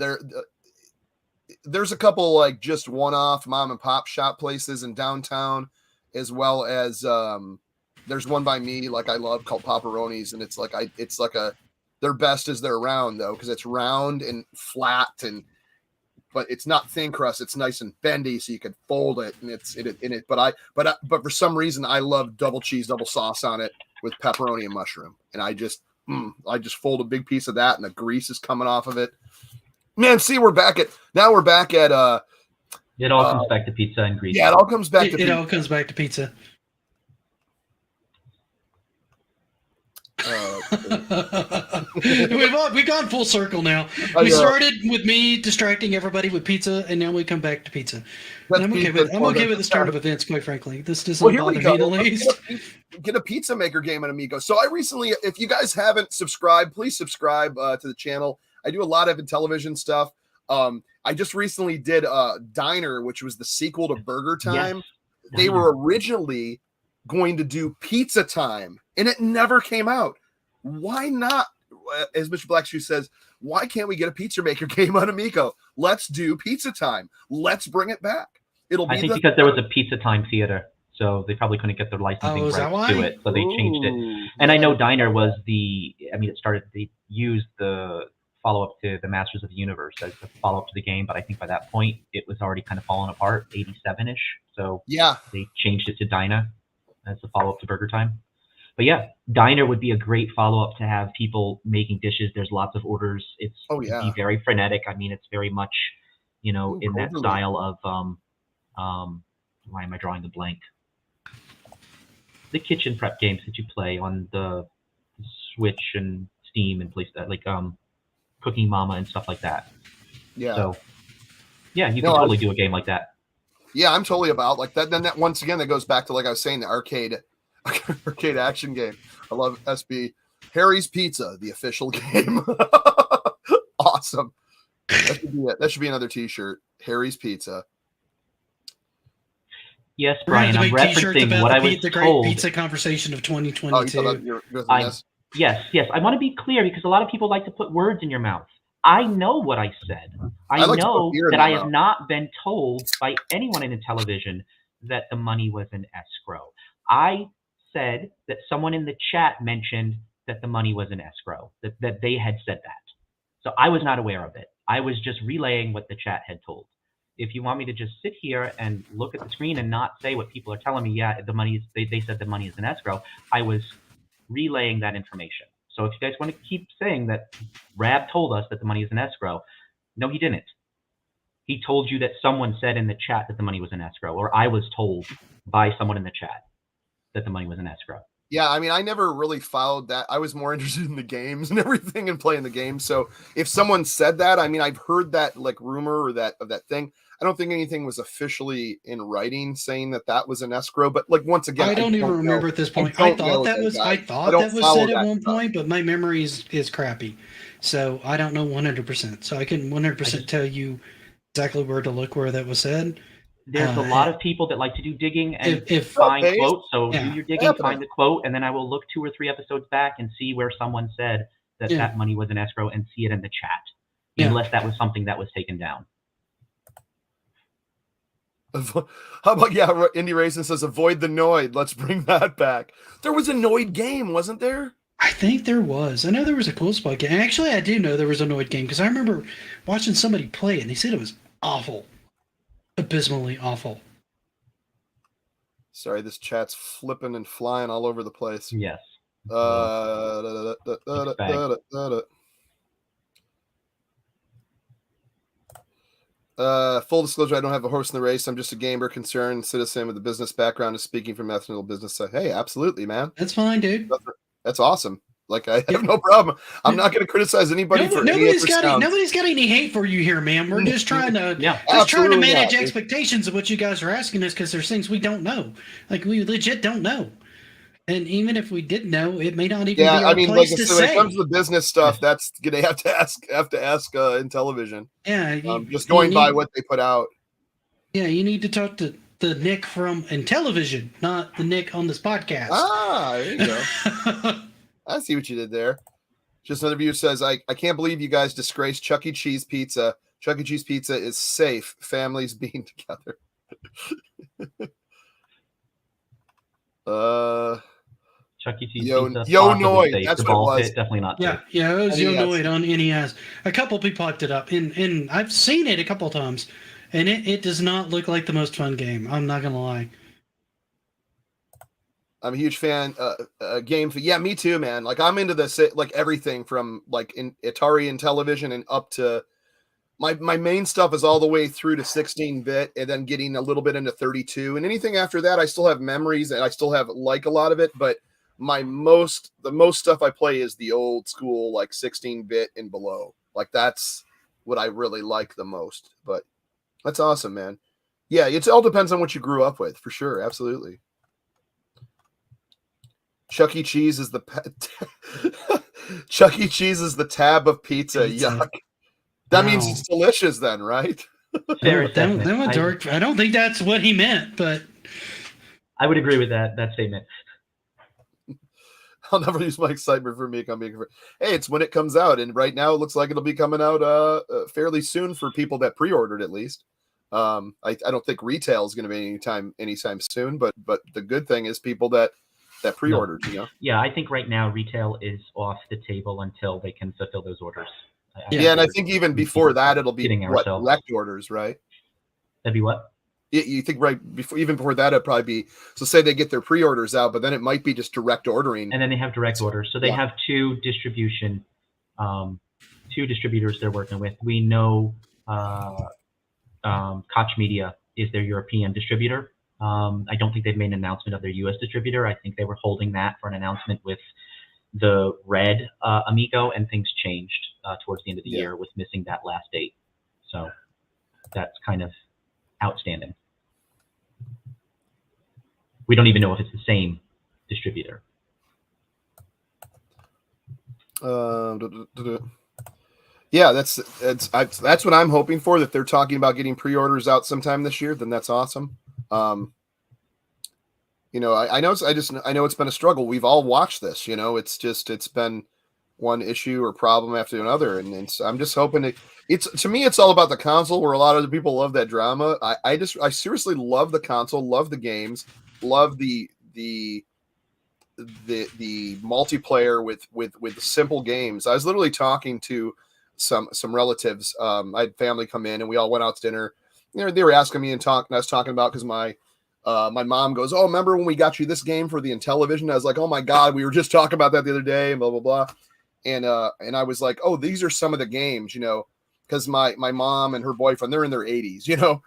[SPEAKER 1] there's a couple like just one-off mom and pop shop places in downtown, as well as there's one by me like I love called Paparoni's, and it's like their best is their round though, because it's round and flat but it's not thin crust. It's nice and bendy, so you can fold it, and it's in it. But for some reason, I love double cheese, double sauce on it with pepperoni and mushroom, and I just fold a big piece of that, and the grease is coming off of it. Man, see, we're back at.
[SPEAKER 5] It all comes back to pizza and grease.
[SPEAKER 1] Yeah, it all comes back to.
[SPEAKER 4] It all comes back to pizza. We've gone full circle now.
[SPEAKER 1] I
[SPEAKER 4] We
[SPEAKER 1] know.
[SPEAKER 4] started with me distracting everybody with pizza, and now we come back to pizza.
[SPEAKER 1] That's
[SPEAKER 4] And I'm okay
[SPEAKER 1] pizza
[SPEAKER 4] with the start of events, quite frankly. This doesn't
[SPEAKER 1] Well, here
[SPEAKER 4] bother
[SPEAKER 1] we go.
[SPEAKER 4] me the
[SPEAKER 1] Let's
[SPEAKER 4] least.
[SPEAKER 1] get a pizza maker game on Amico. So I recently, if you guys haven't subscribed, please subscribe to the channel. I do a lot of Intellivision stuff. I just recently did Diner, which was the sequel to Burger Time.
[SPEAKER 5] Yes,
[SPEAKER 1] They
[SPEAKER 5] Diner.
[SPEAKER 1] were originally going to do Pizza Time, and it never came out. Why not? As Mr. Blackshoe says, why can't we get a pizza maker game on Amico? Let's do Pizza Time. Let's bring it back. It'll be
[SPEAKER 5] I think because there was a Pizza Time theater, so they probably couldn't get their licensing
[SPEAKER 4] is that
[SPEAKER 5] rights
[SPEAKER 4] why?
[SPEAKER 5] to it, so they changed it.
[SPEAKER 1] Ooh,
[SPEAKER 5] And I know
[SPEAKER 1] yeah.
[SPEAKER 5] Diner was they used the follow-up to the Masters of the Universe as the follow-up to the game, but I think by that point it was already kind of falling apart, 87-ish, so
[SPEAKER 1] Yeah.
[SPEAKER 5] they changed it to Diner as the follow-up to Burger Time. But yeah, Diner would be a great follow-up to have people making dishes. There's lots of orders. It's
[SPEAKER 1] Oh, yeah.
[SPEAKER 5] be very frenetic. I mean, it's very much, in that
[SPEAKER 1] totally.
[SPEAKER 5] style of why am I drawing the blank? The kitchen prep games that you play on the Switch and Steam and place that, like Cooking Mama and stuff like that.
[SPEAKER 1] Yeah.
[SPEAKER 5] So yeah, you
[SPEAKER 1] No,
[SPEAKER 5] can totally do a game like that.
[SPEAKER 1] Yeah, I'm totally about like that. Then that once again, that goes back to, like I was saying, the arcade action game. I love SB. Harry's Pizza, the official game. Awesome. That should be it. That should be another T-shirt. Harry's Pizza.
[SPEAKER 5] Yes,
[SPEAKER 4] We're gonna
[SPEAKER 5] Brian,
[SPEAKER 4] have
[SPEAKER 5] I'm
[SPEAKER 4] to make t-shirts
[SPEAKER 5] referencing
[SPEAKER 4] about
[SPEAKER 5] what I
[SPEAKER 4] the,
[SPEAKER 5] was
[SPEAKER 4] the great
[SPEAKER 5] told.
[SPEAKER 4] pizza conversation of
[SPEAKER 1] Oh, you
[SPEAKER 4] 2022.
[SPEAKER 1] thought you're good
[SPEAKER 5] I-
[SPEAKER 1] this?
[SPEAKER 5] Yes. I want to be clear because a lot of people like to put words in your mouth. I know what I said. I
[SPEAKER 1] like to put
[SPEAKER 5] know
[SPEAKER 1] beer in
[SPEAKER 5] that
[SPEAKER 1] my
[SPEAKER 5] I have
[SPEAKER 1] mouth.
[SPEAKER 5] not been told by anyone in Intellivision that the money was in escrow. I said that someone in the chat mentioned that the money was in escrow, that they had said that. So I was not aware of it. I was just relaying what the chat had told. If you want me to just sit here and look at the screen and not say what people are telling me, yeah, the money is, they said the money is in escrow, I was relaying that information. So if you guys want to keep saying that Rab told us that the money is in escrow, no, he didn't. He told you that someone said in the chat that the money was in escrow, or I was told by someone in the chat that the money was in escrow.
[SPEAKER 1] Yeah, I mean, I never really followed that. I was more interested in the games and everything and playing the game. So if someone said that, I mean, I've heard that like rumor or that thing. I don't think anything was officially in writing saying that was an escrow. But like once again,
[SPEAKER 4] I don't even remember
[SPEAKER 1] know.
[SPEAKER 4] at this point.
[SPEAKER 1] I
[SPEAKER 4] I
[SPEAKER 1] don't know
[SPEAKER 4] thought that
[SPEAKER 1] that
[SPEAKER 4] was
[SPEAKER 1] guy.
[SPEAKER 4] I
[SPEAKER 1] I
[SPEAKER 4] thought
[SPEAKER 1] don't
[SPEAKER 4] that was
[SPEAKER 1] follow
[SPEAKER 4] said at
[SPEAKER 1] that
[SPEAKER 4] one
[SPEAKER 1] stuff.
[SPEAKER 4] point, but my memory is crappy, so I don't know 100%. So I couldn't 100% tell you exactly where to look where that was said.
[SPEAKER 5] There's a lot of people that like to do digging and
[SPEAKER 4] if
[SPEAKER 5] find
[SPEAKER 1] Okay.
[SPEAKER 5] quotes. So
[SPEAKER 4] Yeah.
[SPEAKER 5] do your digging,
[SPEAKER 1] Happening.
[SPEAKER 5] find the quote, and then I will look 2 or 3 episodes back and see where someone said that
[SPEAKER 4] Yeah.
[SPEAKER 5] that money was in escrow and see it in the chat,
[SPEAKER 4] Yeah.
[SPEAKER 5] unless that was something that was taken down.
[SPEAKER 1] How about Indie Racing says avoid the Noid. Let's bring that back. There was a Noid game, wasn't there?
[SPEAKER 4] I think there was. I know there was a Cool Spot game. Actually, I do know there was a Noid game because I remember watching somebody play it and they said it was awful, abysmally awful.
[SPEAKER 1] Sorry, this chat's flipping and flying all over the place.
[SPEAKER 5] Yes.
[SPEAKER 1] Full disclosure, I don't have a horse in the race. I'm just a gamer, concerned citizen with a business background and speaking from ethical business side. Hey, absolutely, man.
[SPEAKER 4] That's fine, dude.
[SPEAKER 1] That's awesome. Like, I have no problem. I'm not going to criticize anybody for
[SPEAKER 4] nobody's got any hate for you here, man. We're just trying to trying to manage expectations of what you guys are asking us because there's things we don't know. Like we legit don't know. And even if we did know, it may not even be our place to say.
[SPEAKER 1] When it comes to the business stuff, that's gonna have to ask Intellivision.
[SPEAKER 4] Yeah,
[SPEAKER 1] just going by what they put out.
[SPEAKER 4] Yeah, you need to talk to the Nick from Intellivision, not the Nick on this podcast.
[SPEAKER 1] Ah, there you go. I see what you did there. Just another viewer says, I can't believe you guys disgraced Chuck E. Cheese pizza. Chuck E. Cheese pizza is safe. Families being together.
[SPEAKER 5] Chuck E. Cheese
[SPEAKER 1] Yo
[SPEAKER 5] pizza,
[SPEAKER 1] Noid,
[SPEAKER 5] safe.
[SPEAKER 1] that's
[SPEAKER 5] The
[SPEAKER 1] what it
[SPEAKER 5] ball
[SPEAKER 1] was.
[SPEAKER 5] pit, definitely not safe.
[SPEAKER 4] Yeah, it was Yo
[SPEAKER 1] NES.
[SPEAKER 4] Noid on NES. A couple people hyped it up, and I've seen it a couple of times, and it does not look like the most fun game. I'm not gonna lie.
[SPEAKER 1] I'm a huge fan. Game for me too, man. Like I'm into this, like everything from like in Atari and Intellivision and up to my main stuff is all the way through to 16-bit and then getting a little bit into 32. And anything after that, I still have memories and I still have like a lot of it. But the most stuff I play is the old school, like 16-bit and below. Like that's what I really like the most. But that's awesome, man. Yeah, it all depends on what you grew up with, for sure. Absolutely. Chuck E. Cheese is the Chuck E. Cheese is the tab of pizza. Yuck. That means it's delicious, then, right?
[SPEAKER 5] Fair
[SPEAKER 4] That
[SPEAKER 5] assessment.
[SPEAKER 4] went dark. I don't think that's what he meant, but
[SPEAKER 5] I would agree with that statement.
[SPEAKER 1] I'll never use my excitement for me coming. Hey, it's when it comes out, and right now it looks like it'll be coming out fairly soon for people that pre-ordered, at least. I don't think retail is going to be anytime soon, but the good thing is people that pre-ordered, you know.
[SPEAKER 5] Yeah, I think right now retail is off the table until they can fulfill those orders.
[SPEAKER 1] Yeah, and I think even before that, it'll be direct orders, right?
[SPEAKER 5] That'd be what?
[SPEAKER 1] You think even before that, it'd probably be, so say they get their pre-orders out, but then it might be just direct ordering.
[SPEAKER 5] And then they have direct orders. So they have two distributors they're working with. We know Koch Media is their European distributor. I don't think they've made an announcement of their U.S. distributor. I think they were holding that for an announcement with the red Amico, and things changed towards the end of the year with missing that last date. So that's kind of outstanding. We don't even know if it's the same distributor.
[SPEAKER 1] Yeah, that's what I'm hoping for. That they're talking about getting pre-orders out sometime this year. Then that's awesome. You know, I know it's been a struggle. We've all watched this. You know, it's been one issue or problem after another, and I'm just hoping to me it's all about the console, where a lot of the people love that drama. I seriously love the console, love the games, love the multiplayer with simple games. I was literally talking to some relatives. I had family come in, and we all went out to dinner. You know, they were asking me and I was talking about, because my mom goes, "Oh, remember when we got you this game for the Intellivision?" I was like, "Oh my God, we were just talking about that the other day," and blah blah blah. And I was like, "Oh, these are some of the games, you know," because my mom and her boyfriend, they're in their 80s, you know.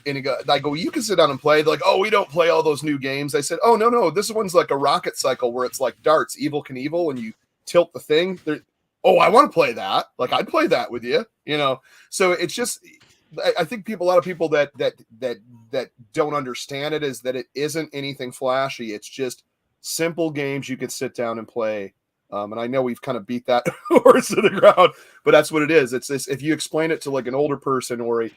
[SPEAKER 1] And I go, "You can sit down and play." They're like, "Oh, we don't play all those new games." I said, "Oh, no, this one's like a rocket cycle where it's like darts, Evel Knievel, and you tilt the thing." Oh, I want to play that. Like, I'd play that with you, you know. So it's just, I think a lot of people that don't understand it is that it isn't anything flashy. It's just simple games you could sit down and play. And I know we've kind of beat that horse to the ground, but that's what it is. It's this, if you explain it to like an older person or a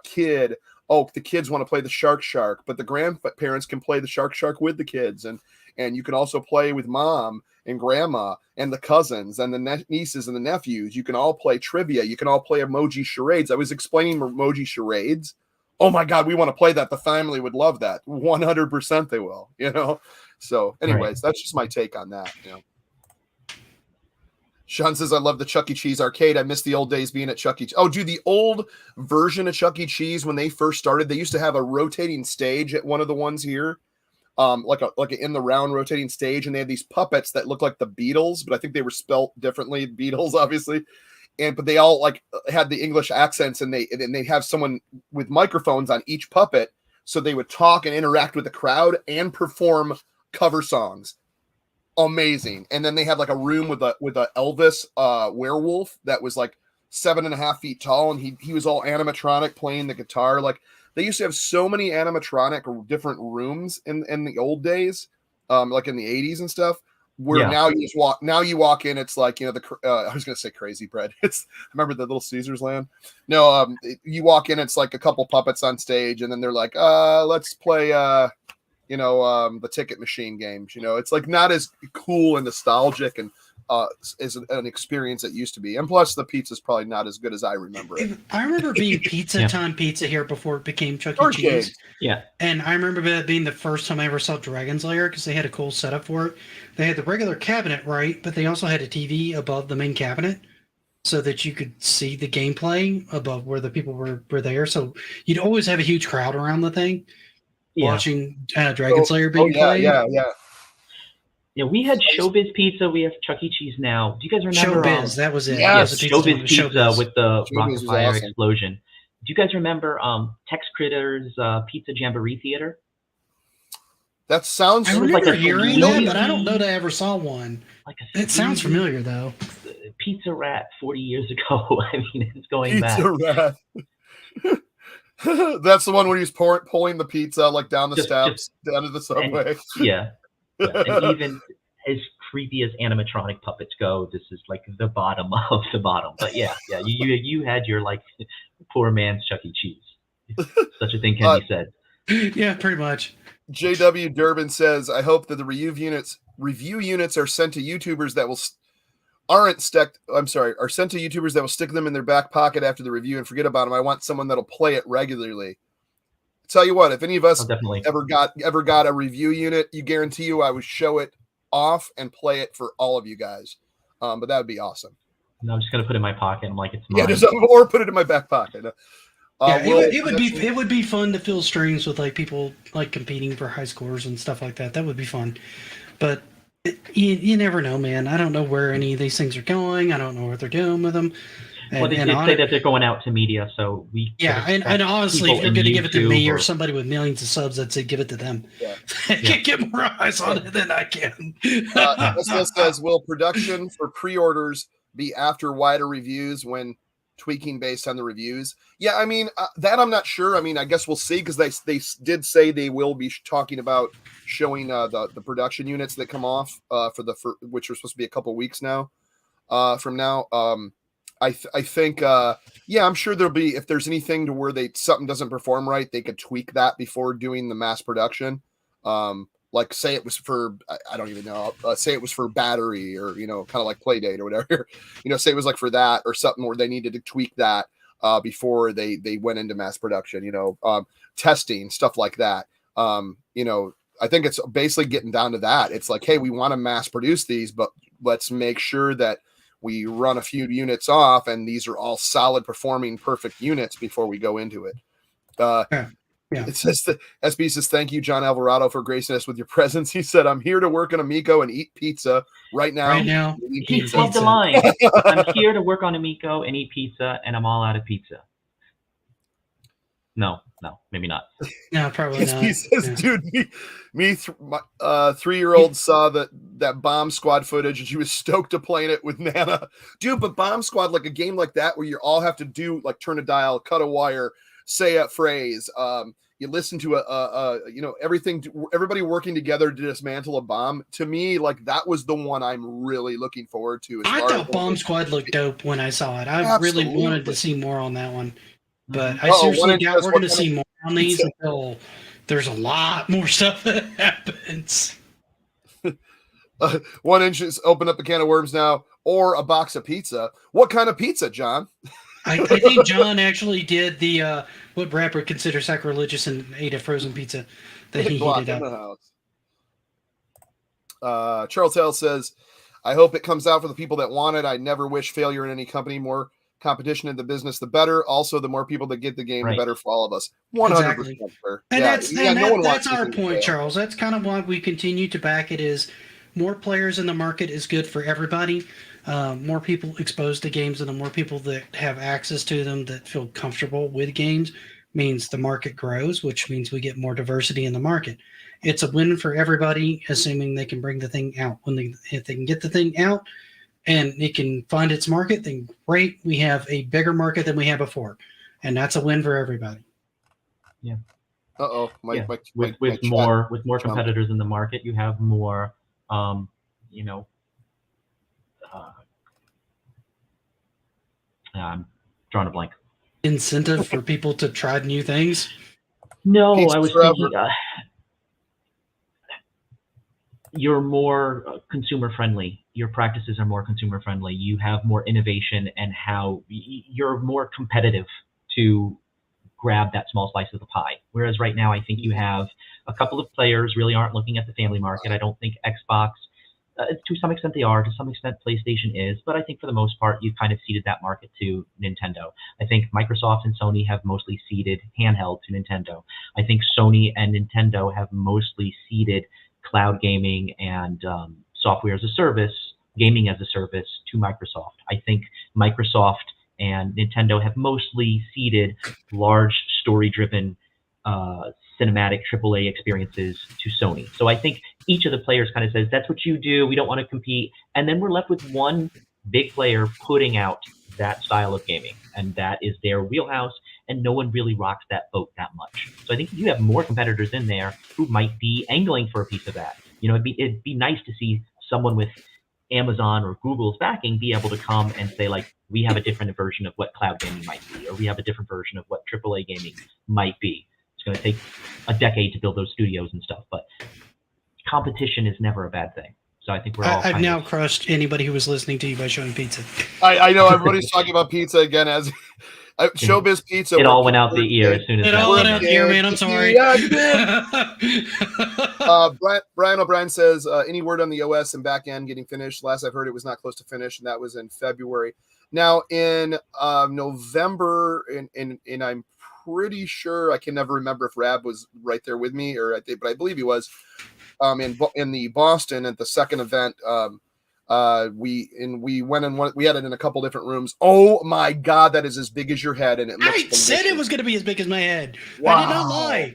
[SPEAKER 1] kid, oh, the kids want to play the Shark, but the grandparents can play the Shark with the kids, and you can also play with mom and grandma and the cousins and the nieces and the nephews. You can all play trivia. You can all play emoji charades. I was explaining emoji charades. Oh my God, we want to play that. The family would love that. 100% they will, you know? So anyways, That's just my take on that, you know? Sean says, "I love the Chuck E. Cheese arcade. I miss the old days being at Chuck E. Cheese." Oh, dude, the old version of Chuck E. Cheese, when they first started, they used to have a rotating stage at one of the ones here. Like a in the round rotating stage, and they had these puppets that looked like the Beatles, but I think they were spelt differently. Beatles, obviously, but they all like had the English accents, and they have someone with microphones on each puppet, so they would talk and interact with the crowd and perform cover songs. Amazing. And then they had like a room with a Elvis werewolf that was like 7.5 feet tall, and he was all animatronic playing the guitar. Like, they used to have so many animatronic or different rooms in the old days, like in the 80s and stuff, where now you walk in, it's like, you know, I was going to say Crazy Bread. Remember the Little Caesars land? No, you walk in, it's like a couple puppets on stage, and then they're like, let's play, the ticket machine games. You know, it's like not as cool and nostalgic and is an experience it used to be, and plus the pizza's probably not as good as I remember it.
[SPEAKER 4] I remember being Time Pizza here before it became Chuck E. Cheese.
[SPEAKER 5] Yeah,
[SPEAKER 4] and I remember that being the first time I ever saw Dragon's Lair, because they had a cool setup for it. They had the regular cabinet, right, but they also had a TV above the main cabinet, so that you could see the gameplay above where the people were there. So you'd always have a huge crowd around the thing watching Dragon's Lair being played.
[SPEAKER 5] Yeah, we had Showbiz Pizza. We have Chuck E. Cheese now. Do you guys remember?
[SPEAKER 4] Showbiz, that was it.
[SPEAKER 5] Yes, Showbiz Pizza with the rocket fire
[SPEAKER 1] awesome.
[SPEAKER 5] explosion. Do you guys remember Tex Critter's Pizza Jamboree Theater?
[SPEAKER 1] That sounds.
[SPEAKER 4] I
[SPEAKER 5] It was
[SPEAKER 4] remember
[SPEAKER 5] like a
[SPEAKER 4] hearing that,
[SPEAKER 5] delivery-
[SPEAKER 4] but I don't know that I ever saw one.
[SPEAKER 5] Like a
[SPEAKER 4] It sounds familiar, though.
[SPEAKER 5] Pizza Rat 40 years ago. I mean, it's going back.
[SPEAKER 1] Pizza Rat. That's the one where he's pulling the pizza like down the steps, down to the subway.
[SPEAKER 5] Yeah. And even as creepy as animatronic puppets go, this is like the bottom of the bottom. But yeah, you had your like poor man's Chuck E. Cheese. Such a thing can be said.
[SPEAKER 4] Yeah, pretty much.
[SPEAKER 1] JW Durbin says, "I hope that the review units are sent to YouTubers that will are sent to YouTubers that will stick them in their back pocket after the review and forget about them. I want someone that'll play it regularly." Tell you what, if any of us ever got a review unit, you guarantee you I would show it off and play it for all of you guys. But that would be awesome.
[SPEAKER 5] No, I'm just gonna put it in my pocket. I'm like, it's mine.
[SPEAKER 1] Yeah, or put it in my back pocket.
[SPEAKER 4] It would be fun to fill streams with like people like competing for high scores and stuff like that. That would be fun. But you never know, man. I don't know where any of these things are going. I don't know what they're doing with them.
[SPEAKER 5] Well, they did say that they're going out to media, so we.
[SPEAKER 4] Yeah, and honestly, if you're going to give it to me or somebody with millions of subs, I'd say give it to them.
[SPEAKER 1] Yeah.
[SPEAKER 4] Get more eyes on it than I can.
[SPEAKER 1] This says, will production for pre-orders be after wider reviews when tweaking based on the reviews? Yeah, I mean, that I'm not sure. I mean, I guess we'll see, because they did say they will be talking about showing the production units that come off which are supposed to be a couple weeks now from now. I think I'm sure there'll be, if there's anything to where something doesn't perform right, they could tweak that before doing the mass production. Like say it was for, I don't even know, say it was for battery or, kind of like Playdate or whatever, say it was like for that or something where they needed to tweak that before they went into mass production, testing, stuff like that. I think it's basically getting down to that. It's like, hey, we want to mass produce these, but let's make sure that we run a few units off and these are all solid performing perfect units before we go into it.
[SPEAKER 4] Yeah.
[SPEAKER 1] It says that SB says, thank you, John Alvarado, for gracing us with your presence. He said, I'm here to work on Amico and eat pizza right now.
[SPEAKER 5] He loved the line. I'm here to work on Amico and eat pizza, and I'm all out of pizza. No, maybe not.
[SPEAKER 4] No, probably not.
[SPEAKER 1] He says, dude, my 3-year-old saw that Bomb Squad footage and she was stoked to play it with Nana. Dude, but Bomb Squad, like a game like that where you all have to do, like turn a dial, cut a wire, say a phrase, you listen to everything, everybody working together to dismantle a bomb. To me, like that was the one I'm really looking forward to.
[SPEAKER 4] I thought Bomb Squad looked dope when I saw it. I really wanted to see more on that one. But I seriously doubt we're going to see more on these until there's a lot more stuff that happens.
[SPEAKER 1] 1 inch is open up a can of worms now, or a box of pizza. What kind of pizza, John?
[SPEAKER 4] I think John actually did the what Brad would consider sacrilegious and ate a frozen pizza that he heated up.
[SPEAKER 1] Charles Hale says, I hope it comes out for the people that want it. I never wish failure in any company. More competition in the business, the better. Also, the more people that get the game, the better for all of us. 100%.
[SPEAKER 4] Exactly. And that's our point, Charles. That's kind of why we continue to back it. Is more players in the market is good for everybody. More people exposed to games and the more people that have access to them that feel comfortable with games means the market grows, which means we get more diversity in the market. It's a win for everybody, assuming they can bring the thing out. If they can get the thing out and it can find its market, then great. We have a bigger market than we had before, and that's a win for everybody.
[SPEAKER 5] Yeah.
[SPEAKER 1] With
[SPEAKER 5] more competitors in the market, you have more, I'm drawing a blank.
[SPEAKER 4] Incentive for people to try new things?
[SPEAKER 5] No, I was thinking you're more consumer friendly. Your practices are more consumer friendly. You have more innovation and how you're more competitive to grab that small slice of the pie. Whereas right now, I think you have a couple of players really aren't looking at the family market. I don't think Xbox, to some extent they are, to some extent PlayStation is, but I think for the most part, you've kind of ceded that market to Nintendo. I think Microsoft and Sony have mostly ceded handheld to Nintendo. I think Sony and Nintendo have mostly ceded cloud gaming and software as a service, gaming as a service to Microsoft. I think Microsoft and Nintendo have mostly ceded large story-driven cinematic AAA experiences to Sony. So I think each of the players kind of says, that's what you do. We don't want to compete. And then we're left with one big player putting out that style of gaming. And that is their wheelhouse. And no one really rocks that boat that much. So I think you have more competitors in there who might be angling for a piece of that. You know, it'd be nice to see someone with Amazon or Google's backing be able to come and say, like, we have a different version of what cloud gaming might be, or we have a different version of what AAA gaming might be. It's going to take a decade to build those studios and stuff, but competition is never a bad thing. So I think we're all.
[SPEAKER 4] I've now crushed anybody who was listening to you by showing pizza.
[SPEAKER 1] I know everybody's talking about pizza again as Showbiz Pizza.
[SPEAKER 5] It all went out the ear as soon as
[SPEAKER 4] it all went out the ear, man. I'm sorry.
[SPEAKER 1] Yeah, Brian O'Brien says, any word on the OS and back end getting finished? Last I've heard, it was not close to finish, and that was in February. Now in November, and I'm pretty sure, I can never remember if Rab was right there with me, but I believe he was. In the Boston at the second event, we went and we had it in a couple different rooms. Oh my God, that is as big as your head, and it looks
[SPEAKER 4] I said it was going to be as big as my head.
[SPEAKER 1] Wow.
[SPEAKER 4] I did not lie.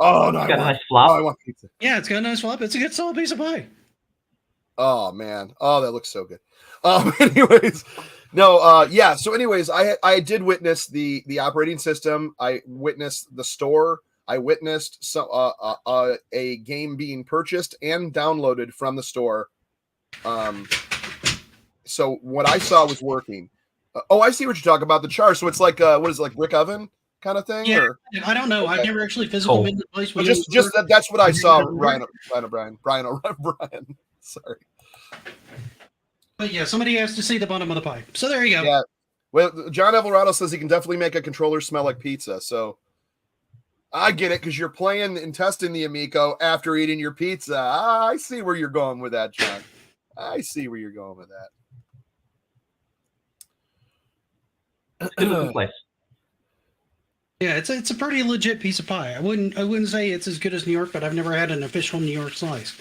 [SPEAKER 1] Oh no,
[SPEAKER 5] it's got a nice flop.
[SPEAKER 1] I want pizza.
[SPEAKER 4] Yeah, it's got a nice flop. It's a good solid piece of pie.
[SPEAKER 1] Oh man, oh that looks so good. Anyways, no, yeah. So anyways, I did witness the operating system. I witnessed the store. I witnessed a game being purchased and downloaded from the store. So what I saw was working. I see what you're talking about, the char. So it's like what is it, like brick oven kind of thing?
[SPEAKER 4] Yeah,
[SPEAKER 1] or?
[SPEAKER 4] I don't know.
[SPEAKER 1] Okay.
[SPEAKER 4] I've never actually physically been to the place.
[SPEAKER 1] Well, just that's what I saw. Brian. Sorry.
[SPEAKER 4] But yeah, somebody has to see the bottom of the pie. So there you go.
[SPEAKER 1] Yeah. Well, John Alvarado says he can definitely make a controller smell like pizza. So I get it, because you're playing and testing the Amico after eating your pizza. I see where you're going with that, John. I see where you're going with that.
[SPEAKER 5] Good looking place.
[SPEAKER 4] Yeah, it's a pretty legit piece of pie. I wouldn't say it's as good as New York, but I've never had an official New York slice.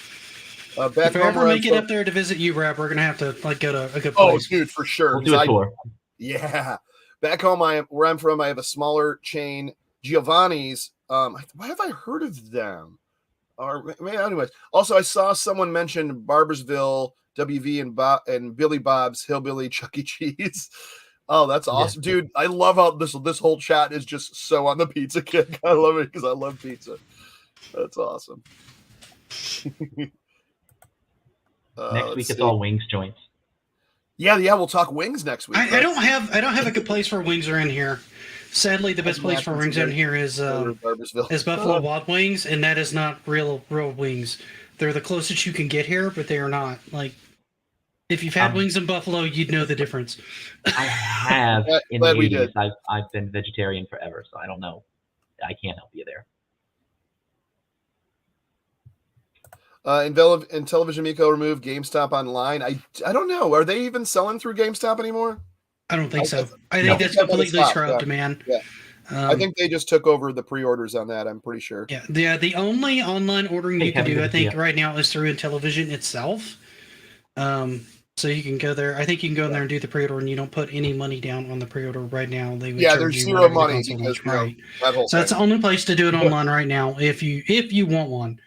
[SPEAKER 4] If I ever make it up there to visit you, Rap, we're gonna have to go to a good place.
[SPEAKER 1] Oh, dude, for sure.
[SPEAKER 5] We'll do a tour.
[SPEAKER 1] Yeah, back home, where I'm from, I have a smaller chain, Giovanni's. Why have I heard of them? Or anyways, also I saw someone mention Barbersville, WV, and Billy Bob's Hillbilly Chuck E. Cheese. Oh, that's awesome, yeah. Dude! I love how this whole chat is just so on the pizza kick. I love it because I love pizza. That's awesome.
[SPEAKER 5] Next week it's all wings joints.
[SPEAKER 1] Yeah, we'll talk wings next week.
[SPEAKER 4] I don't have a good place for wings around here. Sadly, the best place for wings out here is Buffalo Wild Wings, and that is not real wings. They're the closest you can get here, but they are not. Like, if you've had wings in Buffalo, you'd know the difference.
[SPEAKER 5] I have in the 80s. I've been vegetarian forever, so I don't know. I can't help you there.
[SPEAKER 1] Intellivision Amico removed GameStop online. I don't know. Are they even selling through GameStop anymore?
[SPEAKER 4] I don't think so. I think that's completely scrubbed, man.
[SPEAKER 1] Yeah. I think they just took over the pre-orders on that. I'm pretty sure.
[SPEAKER 4] Yeah. The only online ordering you can do, I think, right now is through Intellivision itself. So you can go there. I think you can go in there and do the pre-order, and you don't put any money down on the pre-order right now. They would charge
[SPEAKER 1] there's
[SPEAKER 4] you
[SPEAKER 1] zero money because
[SPEAKER 4] right.
[SPEAKER 1] That whole
[SPEAKER 4] so that's the only place to do it online right now if you want one.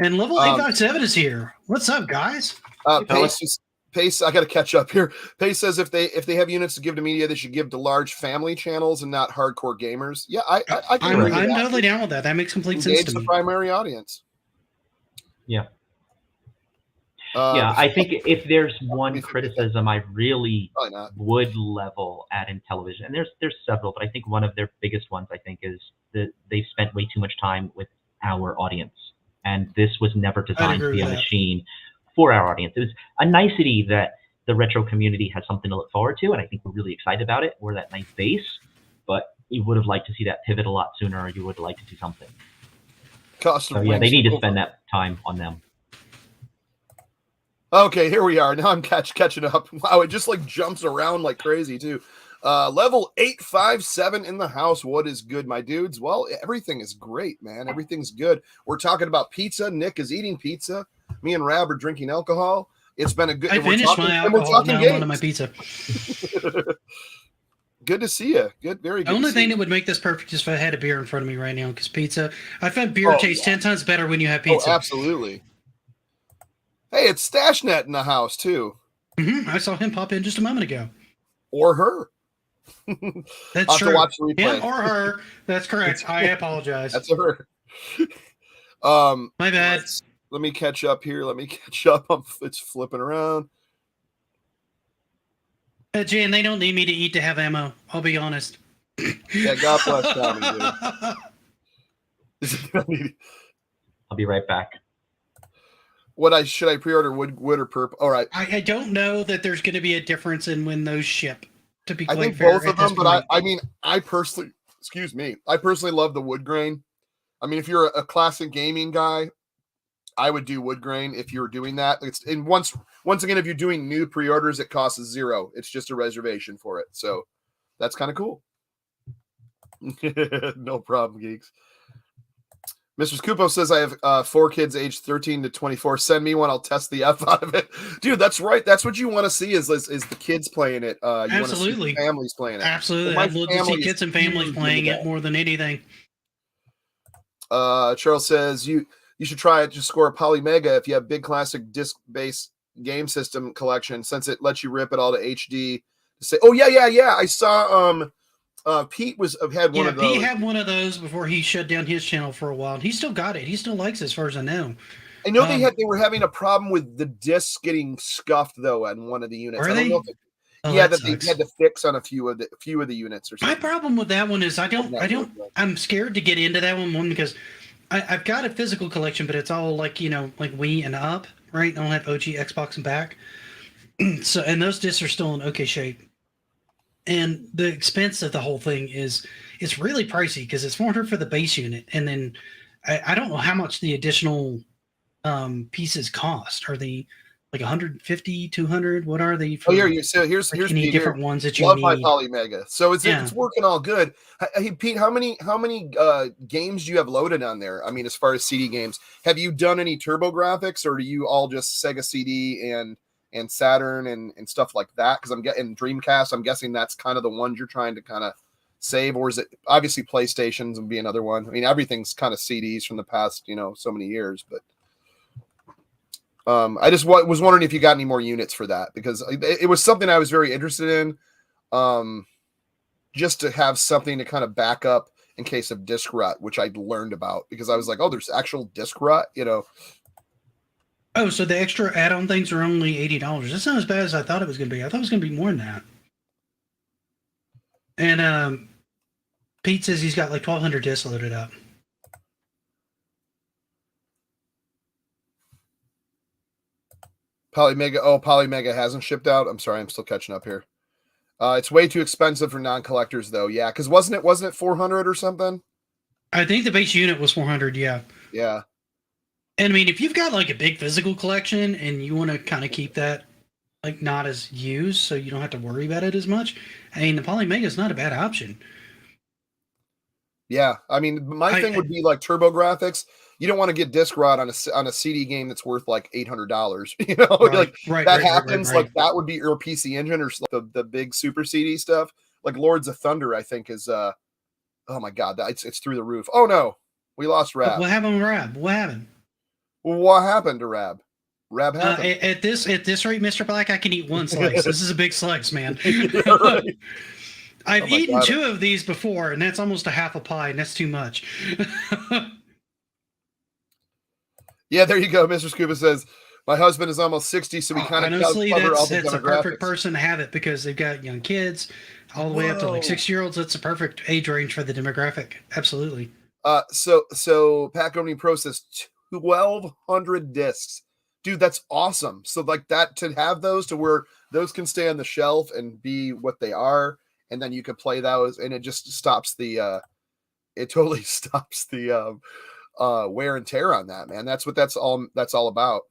[SPEAKER 4] And Level 857 is here. What's up, guys?
[SPEAKER 1] Pace, I got to catch up here. Pace says if they have units to give to media, they should give to large family channels and not hardcore gamers. Yeah, I'm
[SPEAKER 4] totally down with that. That makes complete sense to me.
[SPEAKER 1] The primary audience.
[SPEAKER 5] Yeah. I think if there's one criticism I really would level at Intellivision, and there's several, but I think one of their biggest ones, I think, is that they've spent way too much time with our audience. And this was never designed to be a machine for our audience. It was a nicety that the retro community has something to look forward to, and I think we're really excited about it. We're that nice base, but you would have liked to see that pivot a lot sooner, or you would have liked to do something. They need to spend that time on them.
[SPEAKER 1] Okay, here we are. Now I'm catching up. Wow, it just like jumps around like crazy too. Level 857 in the house. What is good, my dudes? Well, everything is great, man. Everything's good. We're talking about pizza. Nick is eating pizza. Me and Rab are drinking alcohol. It's been a good.
[SPEAKER 4] I finished my alcohol. Now I'm on my pizza.
[SPEAKER 1] good to see you. Good, very good.
[SPEAKER 4] The only
[SPEAKER 1] to see
[SPEAKER 4] thing
[SPEAKER 1] you.
[SPEAKER 4] that would make this perfect is if I had a beer in front of me right now, because pizza, I find beer tastes 10 times better when you have pizza.
[SPEAKER 1] Oh, absolutely. Hey, it's Stashnet in the house too.
[SPEAKER 4] I saw him pop in just a moment ago.
[SPEAKER 1] Or her.
[SPEAKER 4] That's
[SPEAKER 1] I'll have
[SPEAKER 4] true.
[SPEAKER 1] to watch the replay.
[SPEAKER 4] Him or her. That's correct. I apologize.
[SPEAKER 1] That's her.
[SPEAKER 4] My bad.
[SPEAKER 1] Let me catch up here. Let me catch up. It's flipping around.
[SPEAKER 4] Jan, they don't need me to eat to have ammo. I'll be honest.
[SPEAKER 1] Yeah, God bless Tommy, dude.
[SPEAKER 5] I'll be right back.
[SPEAKER 1] Should I pre-order wood or purple? All right.
[SPEAKER 4] I don't know that there's going to be a difference in when those ship. To be
[SPEAKER 1] I
[SPEAKER 4] quite
[SPEAKER 1] think
[SPEAKER 4] fair,
[SPEAKER 1] both of
[SPEAKER 4] at this
[SPEAKER 1] them, but
[SPEAKER 4] point.
[SPEAKER 1] I personally, excuse me, I personally love the wood grain. I mean, if you're a classic gaming guy, I would do wood grain if you're doing that. Once again, if you're doing new pre-orders, it costs $0. It's just a reservation for it. So that's kind of cool. No problem, geeks. Mr. Scupo says, I have 4 kids aged 13 to 24. Send me one. I'll test the F out of it. Dude, that's right. That's what you want to see is the kids playing it. You
[SPEAKER 4] Absolutely.
[SPEAKER 1] want to see the families playing it.
[SPEAKER 4] Absolutely. I'd love to see kids and families playing it more than anything.
[SPEAKER 1] Charles says, you should try it to score a Polymega if you have big classic disc-based game system collection, since it lets you rip it all to HD. Say, oh, yeah. I saw Pete had one of those.
[SPEAKER 4] Pete had one of those before he shut down his channel for a while. And he still got it. He still likes it as far as I know.
[SPEAKER 1] I know they were having a problem with the discs getting scuffed though on one of the units.
[SPEAKER 4] I don't know if
[SPEAKER 1] that they had to fix on a few of the units or something.
[SPEAKER 4] My problem with that one is I'm scared to get into that one because I've got a physical collection, but it's all like Wii and up, right? I don't have OG Xbox and back. So, and those discs are still in okay shape. And the expense of the whole thing it's really pricey because it's $400 for the base unit. And then I don't know how much the additional pieces cost. Are they like 150, 200? What are they?
[SPEAKER 1] For, here's
[SPEAKER 4] any different ones that you
[SPEAKER 1] love
[SPEAKER 4] need.
[SPEAKER 1] My Polymega. So it's working all good. Hey Pete, how many games do you have loaded on there? I mean, as far as CD games, have you done any TurboGrafx, or do you all just Sega CD and Saturn and stuff like that? Because I'm getting Dreamcast. I'm guessing that's kind of the ones you're trying to kind of save, or is it obviously PlayStations would be another one? I mean, everything's kind of CDs from the past, so many years, but. I just was wondering if you got any more units for that, because it was something I was very interested in, just to have something to kind of back up in case of disc rut, which I learned about because I was like, oh, there's actual disc rut,
[SPEAKER 4] Oh, so the extra add-on things are only $80. That's not as bad as I thought it was going to be. I thought it was going to be more than that. And Pete says he's got like 1,200 discs loaded up.
[SPEAKER 1] Polymega hasn't shipped out. I'm sorry, I'm still catching up here. It's way too expensive for non-collectors though. Yeah, because wasn't it 400 or something?
[SPEAKER 4] I think the base unit was 400. Yeah.
[SPEAKER 1] Yeah.
[SPEAKER 4] And I mean, if you've got like a big physical collection and you want to kind of keep that like not as used, so you don't have to worry about it as much, I mean, the Polymega is not a bad option.
[SPEAKER 1] Yeah, I mean, my thing would be like TurboGrafx. You don't want to get disc rot on a CD game that's worth like $800. That happens. Like that would be your PC Engine or the big Super CD stuff. Like Lords of Thunder, I think is oh my god, it's through the roof. Oh no, we lost Rab.
[SPEAKER 4] What happened to Rab? What happened?
[SPEAKER 1] What happened to Rab? Rab happened.
[SPEAKER 4] At this rate, Mr. Black, I can eat one slice. This is a big slice, man. I've eaten 2 of these before, and that's almost a half a pie, and that's too much.
[SPEAKER 1] Yeah, there you go. Mr. Scuba says, my husband is almost 60, so we kind of
[SPEAKER 4] honestly, that's a perfect person to have it because they've got young kids all the way up to like 6-year-olds. That's a perfect age range for the demographic. Absolutely.
[SPEAKER 1] So Pack Opening Pro says 1,200 discs. Dude, that's awesome. So like that, to have those to where those can stay on the shelf and be what they are, and then you could play those, and it just stops it totally stops the wear and tear on that, man. That's what that's all about.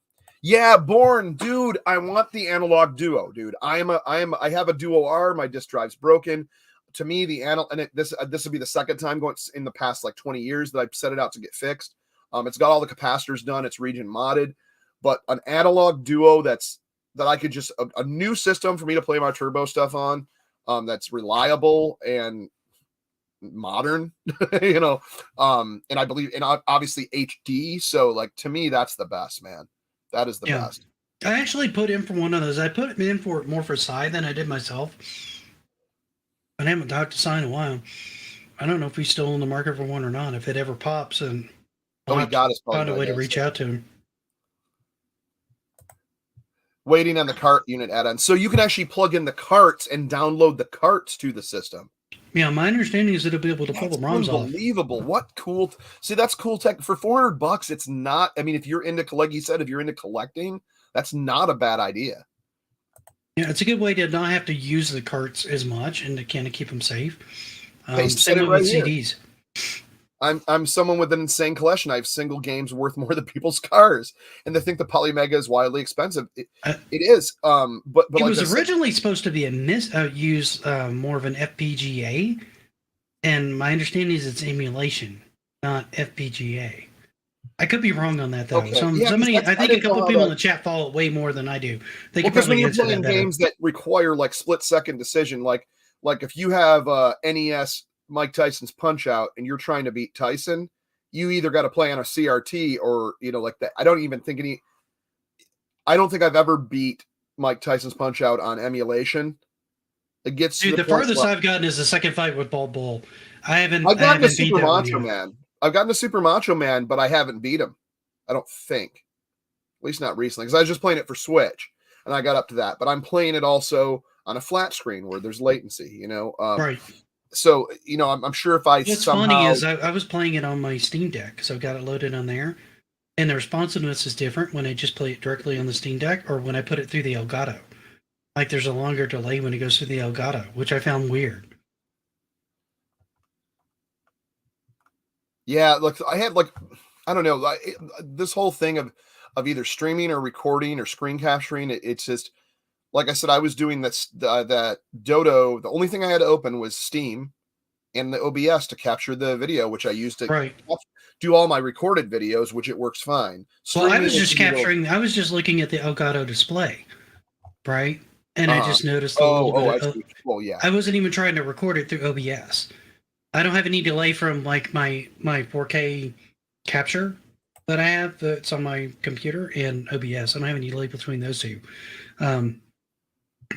[SPEAKER 1] Yeah, Born, dude, I want the analog duo, dude. I have a duo R. My disk drive's broken. To me, this will be the second time going in the past like 20 years that I've set it out to get fixed. It's got all the capacitors done. It's region modded, but an analog duo that I could just a new system for me to play my turbo stuff on. that's reliable and modern, you know, and I believe, and obviously HD. So like to me, that's the best, man. That is the best.
[SPEAKER 4] I actually put in for one of those. I put him in for more for Cy than I did myself. I haven't talked to Cy in a while. I don't know if he's still in the market for one or not. If it ever pops, and
[SPEAKER 1] He got us.
[SPEAKER 4] Find a way to reach out to him.
[SPEAKER 1] Waiting on the cart unit add-on, so you can actually plug in the carts and download the carts to the system.
[SPEAKER 4] Yeah, my understanding is it'll be able to pull the ROMs off.
[SPEAKER 1] Unbelievable! What cool! See, that's cool tech for $400. It's not. I mean, if you're into, like you said, if you're into collecting, that's not a bad idea.
[SPEAKER 4] Yeah, it's a good way to not have to use the carts as much and to kind of keep them safe.
[SPEAKER 1] Same with
[SPEAKER 4] CDs.
[SPEAKER 1] I'm someone with an insane collection. I have single games worth more than people's cars, and they think the Polymega is wildly expensive. It is. But
[SPEAKER 4] it was originally supposed to be use more of an FPGA, and my understanding is it's emulation, not FPGA. I could be wrong on that though.
[SPEAKER 1] Okay.
[SPEAKER 4] I think a couple people in the chat follow it way more than I do.
[SPEAKER 1] Because when you're playing games that require like split-second decision, like if you have NES Mike Tyson's Punch-Out and you're trying to beat Tyson, you either got to play on a CRT or, you know, like that. I don't think I've ever beat Mike Tyson's Punch-Out on emulation. It gets
[SPEAKER 4] the farthest I've gotten is the second fight with Bald Bull.
[SPEAKER 1] I've gotten to Super Macho Man. I've gotten to Super Macho Man, but I haven't beat him. I don't think. At least not recently, because I was just playing it for Switch and I got up to that. But I'm playing it also on a flat screen where there's latency, you know.
[SPEAKER 4] Right.
[SPEAKER 1] So, you know, I'm sure if I
[SPEAKER 4] What's funny is I was playing it on my Steam Deck, so I got it loaded on there. And the responsiveness is different when I just play it directly on the Steam Deck or when I put it through the Elgato. Like there's a longer delay when it goes through the Elgato, which I found weird.
[SPEAKER 1] Yeah, look, I had I don't know, this whole thing of either streaming or recording or screen capturing. It's just, like I said, I was doing that Dodo. The only thing I had to open was Steam and the OBS to capture the video, which I used to do all my recorded videos, which it works fine.
[SPEAKER 4] Well, I was just capturing. I was just looking at the Elgato display, right? And I just noticed I wasn't even trying to record it through OBS. I don't have any delay from like my 4K capture that I have that's on my computer and OBS. I don't have any delay between those two.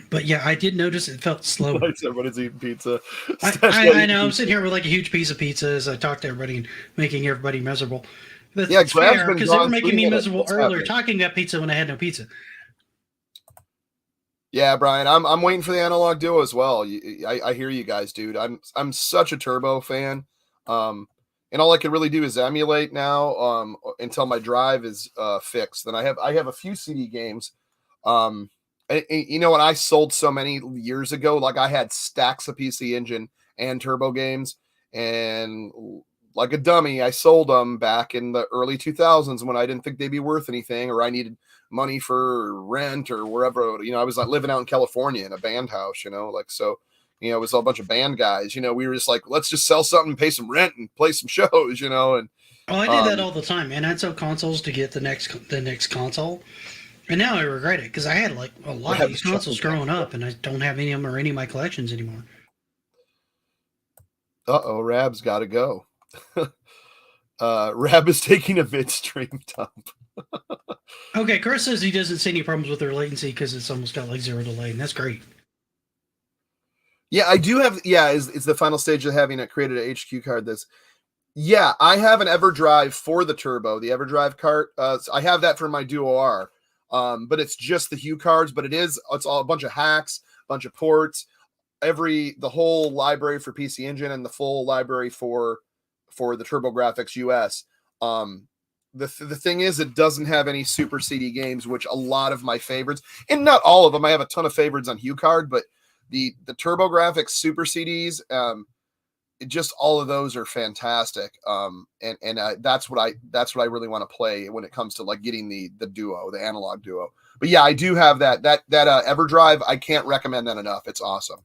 [SPEAKER 4] But yeah, I did notice it felt slow.
[SPEAKER 1] Everybody's eating pizza.
[SPEAKER 4] I know. I'm sitting here with like a huge piece of pizza as I talk to everybody and making everybody miserable. But it's fair because they were making me miserable earlier talking about pizza when I had no pizza.
[SPEAKER 1] Yeah, Brian, I'm waiting for the Analog Duo as well. I hear you guys, dude. I'm such a Turbo fan, and all I can really do is emulate now until my drive is fixed. Then I have a few CD games. You know, when I sold so many years ago, like I had stacks of PC Engine and Turbo games, and like a dummy, I sold them back in the early 2000s when I didn't think they'd be worth anything, or I needed money for rent or wherever. You know, I was like living out in California in a band house, you know, like, so, you know, it was a bunch of band guys, you know, we were just like, let's just sell something, pay some rent and play some shows, you know. And
[SPEAKER 4] I did that all the time, man. I'd sell consoles to get the next console. And now I regret it because I had like a lot of these consoles growing up and I don't have any of them or any of my collections anymore.
[SPEAKER 1] Rab's got to go. Rab is taking a midstream dump.
[SPEAKER 4] Okay, Chris says he doesn't see any problems with their latency because it's almost got like zero delay, and that's great.
[SPEAKER 1] Yeah, I do have. Yeah, is the final stage of having it created an HQ card. Yeah, I have an EverDrive for the Turbo, the EverDrive cart. I have that for my Duo R, but it's just the Hue cards. But it's all a bunch of hacks, a bunch of ports, the whole library for PC Engine and the full library for the TurboGrafx US. The thing is, it doesn't have any Super CD games, which a lot of my favorites, and not all of them. I have a ton of favorites on HuCard, but the TurboGrafx Super CDs, just all of those are fantastic. And that's what I really want to play when it comes to like getting the Duo, the Analog Duo. But yeah, I do have that EverDrive. I can't recommend that enough. It's awesome.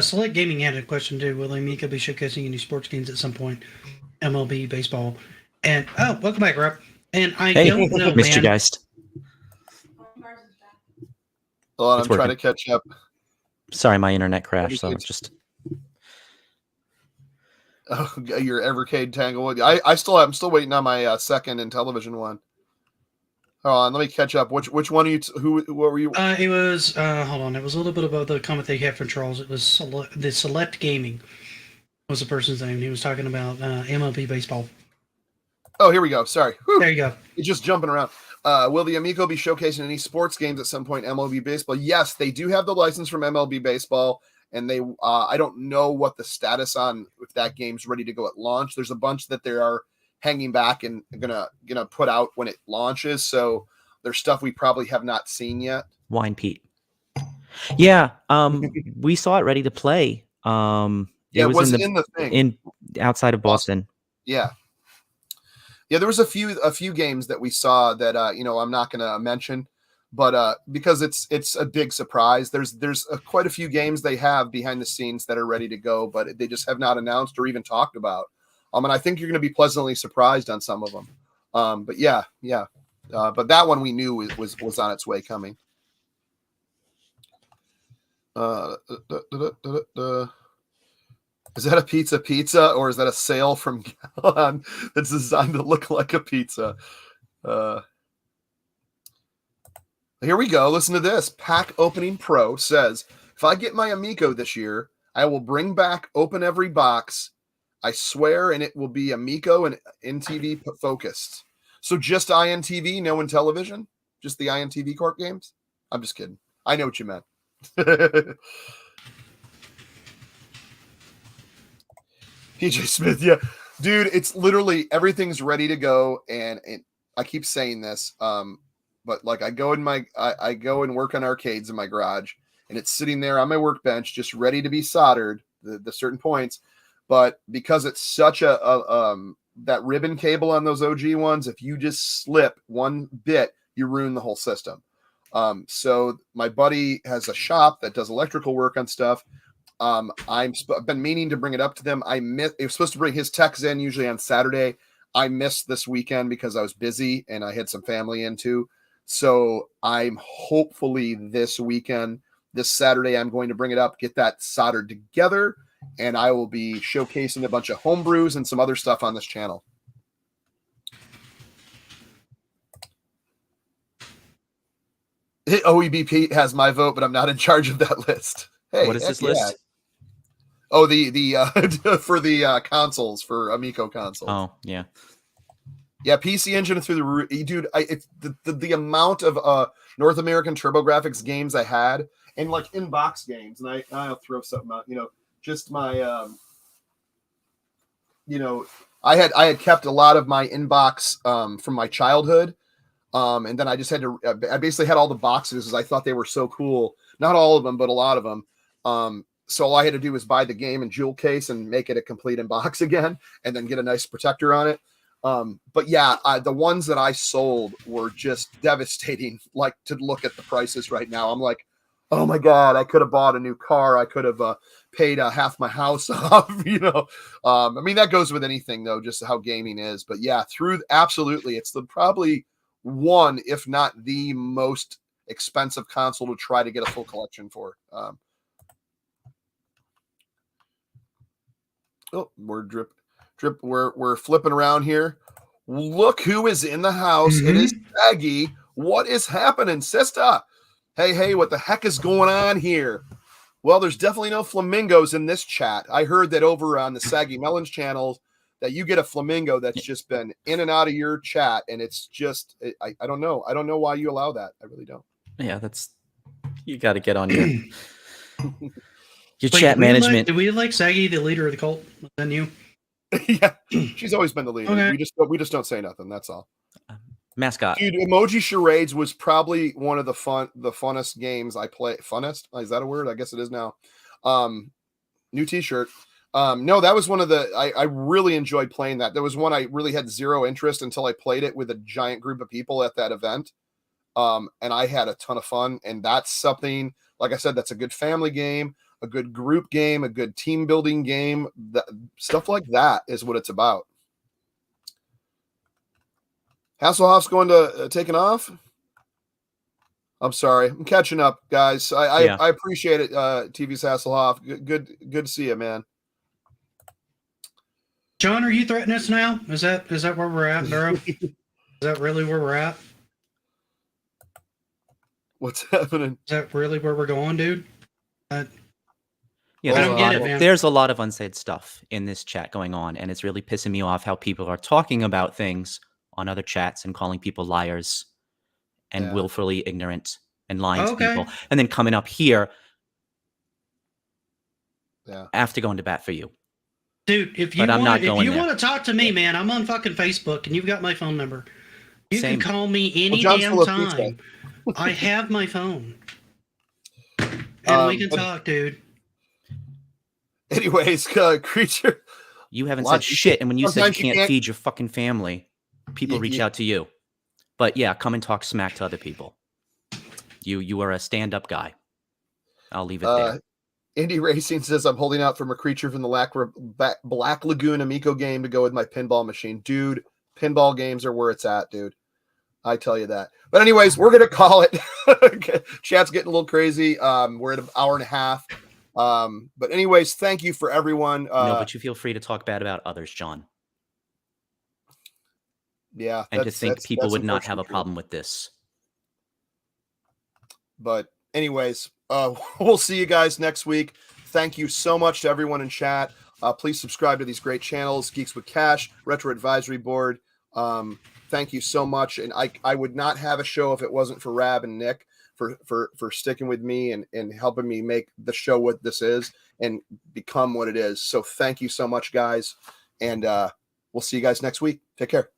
[SPEAKER 4] Select Gaming had a question too. Will Amico be showcasing any sports games at some point? MLB, baseball, and welcome back, Rob. And I don't know,
[SPEAKER 6] missed you guys.
[SPEAKER 1] Hold on, I'm trying to catch up.
[SPEAKER 6] Sorry, my internet crashed, so it's just.
[SPEAKER 1] Oh, your Evercade Tanglewood. I'm still waiting on my second Intellivision one. Hold on, let me catch up. Which one are you? What were you?
[SPEAKER 4] It was hold on. It was a little bit above the comment they had from Charles. It was the Select Gaming was the person's name. He was talking about MLB baseball.
[SPEAKER 1] Oh, here we go. Sorry. Whew.
[SPEAKER 4] There you go.
[SPEAKER 1] It's just jumping around. Will the Amico be showcasing any sports games at some point? MLB baseball. Yes, they do have the license from MLB baseball, and they. I don't know what the status on if that game's ready to go at launch. There's a bunch that they are hanging back and gonna put out when it launches. So there's stuff we probably have not seen yet.
[SPEAKER 6] Wine Pete. Yeah, we saw it ready to play.
[SPEAKER 1] Yeah, it was in the thing
[SPEAKER 6] outside of Boston.
[SPEAKER 1] Yeah, there was a few games that we saw that I'm not going to mention, but because it's a big surprise. There's quite a few games they have behind the scenes that are ready to go, but they just have not announced or even talked about. And I think you're going to be pleasantly surprised on some of them. But yeah. But that one we knew was on its way coming. Is that a pizza, or is that a sale from Gallon that's designed to look like a pizza? Here we go. Listen to this. Pack Opening Pro says, if I get my Amico this year, I will bring back Open Every Box. I swear, and it will be Amico and INTV focused. So just INTV, no Intellivision? Just the INTV Corp games? I'm just kidding. I know what you meant. PJ Smith, yeah. Dude, it's literally everything's ready to go, and I keep saying this, but like I go and work on arcades in my garage, and it's sitting there on my workbench just ready to be soldered, the certain points. But because it's such that ribbon cable on those OG ones, if you just slip one bit, you ruin the whole system. So my buddy has a shop that does electrical work on stuff. I've been meaning to bring it up to them. It was supposed to bring his techs in usually on Saturday. I missed this weekend because I was busy and I had some family in too. So I'm hopefully this Saturday, I'm going to bring it up, get that soldered together, and I will be showcasing a bunch of homebrews and some other stuff on this channel. OEBP has my vote, but I'm not in charge of that list. Hey,
[SPEAKER 6] what is this list?
[SPEAKER 1] Oh, the for the consoles, for Amico consoles.
[SPEAKER 6] Oh, yeah.
[SPEAKER 1] Yeah, PC Engine through the roof. Dude, it's the amount of North American TurboGrafx games I had, and like in-box games, and I'll throw something out, just my I had kept a lot of my in-box from my childhood. And then I just had to, I basically had all the boxes because I thought they were so cool. Not all of them, but a lot of them. So all I had to do was buy the game and jewel case and make it a complete in-box again, and then get a nice protector on it. But yeah, the ones that I sold were just devastating. Like, to look at the prices right now, I'm like, oh my God, I could have bought a new car. I could have paid half my house off, I mean, that goes with anything though, just how gaming is. But yeah, absolutely. It's probably one, if not the most expensive console to try to get a full collection for. We're we're flipping around here. Look who is in the house. Mm-hmm. It is Saggy. What is happening, sister? Hey, what the heck is going on here? Well, there's definitely no flamingos in this chat. I heard that over on the Saggy Melons channel that you get a flamingo that's just been in and out of your chat, and it's just I don't know. I don't know why you allow that. I really don't.
[SPEAKER 6] Yeah, you got to get on your chat management.
[SPEAKER 4] Do we like Saggy, the leader of the cult? Than you?
[SPEAKER 1] Yeah, she's always been the leader. Okay. We just don't say nothing. That's all.
[SPEAKER 6] Mascot.
[SPEAKER 1] Dude, Emoji Charades was probably one of the funnest games I play. Funnest? Is that a word? I guess it is now. New t-shirt. No, that was one of the, I really enjoyed playing that. There was one I really had zero interest until I played it with a giant group of people at that event. And I had a ton of fun. And that's something, like I said, that's a good family game, a good group game, a good team building game. Stuff like that is what it's about. Hasselhoff's going to taking off. I'm sorry. I'm catching up, guys. I
[SPEAKER 6] Yeah.
[SPEAKER 1] I appreciate it, TV's Hasselhoff. Good to see you, man.
[SPEAKER 4] John, are you threatening us now? Is that where we're at, Duro? Is that really where we're at?
[SPEAKER 1] What's happening?
[SPEAKER 4] Is that really where we're going, dude?
[SPEAKER 6] Yeah,
[SPEAKER 4] I
[SPEAKER 6] there's
[SPEAKER 4] don't
[SPEAKER 6] a
[SPEAKER 4] get
[SPEAKER 6] lot
[SPEAKER 4] it,
[SPEAKER 6] of
[SPEAKER 4] man.
[SPEAKER 6] there's a lot of unsaid stuff in this chat going on, and it's really pissing me off how people are talking about things on other chats and calling people liars and
[SPEAKER 1] Yeah.
[SPEAKER 6] willfully ignorant and lying to
[SPEAKER 4] Okay.
[SPEAKER 6] people, and then coming up here
[SPEAKER 1] Yeah.
[SPEAKER 6] after going to bat for you.
[SPEAKER 4] Dude, if you
[SPEAKER 6] But I'm not
[SPEAKER 4] want
[SPEAKER 6] going there.
[SPEAKER 4] to talk to me, man, I'm on fucking Facebook and you've got my phone number. You
[SPEAKER 6] Same.
[SPEAKER 4] can call me any
[SPEAKER 1] John's
[SPEAKER 4] damn
[SPEAKER 1] full of pizza.
[SPEAKER 4] time. I have my phone. And we can
[SPEAKER 1] But
[SPEAKER 4] talk, dude.
[SPEAKER 1] anyways, creature.
[SPEAKER 6] You haven't
[SPEAKER 1] Well,
[SPEAKER 6] said shit, and when you said you
[SPEAKER 1] sometimes you
[SPEAKER 6] can't
[SPEAKER 1] can't-
[SPEAKER 6] feed your fucking family, people reach out to you. But yeah, come and talk smack to other people. You are a stand-up guy. I'll leave it there.
[SPEAKER 1] Indy Racing says I'm holding out from a creature from the Black Lagoon Amico game to go with my pinball machine. Dude, pinball games are where it's at, dude. I tell you that. But anyways, we're going to call it. Chat's getting a little crazy. We're at an hour and a half. But anyways, thank you for everyone.
[SPEAKER 6] No, but you feel free to talk bad about others, John.
[SPEAKER 1] Yeah.
[SPEAKER 6] And to think people would not have a
[SPEAKER 1] unfortunately true.
[SPEAKER 6] problem with this.
[SPEAKER 1] But anyways, we'll see you guys next week. Thank you so much to everyone in chat. Please subscribe to these great channels, Geeks with Cash, Retro Advisory Board. Thank you so much. And I would not have a show if it wasn't for Rab and Nick for sticking with me and helping me make the show what this is and become what it is. So thank you so much, guys. And we'll see you guys next week. Take care.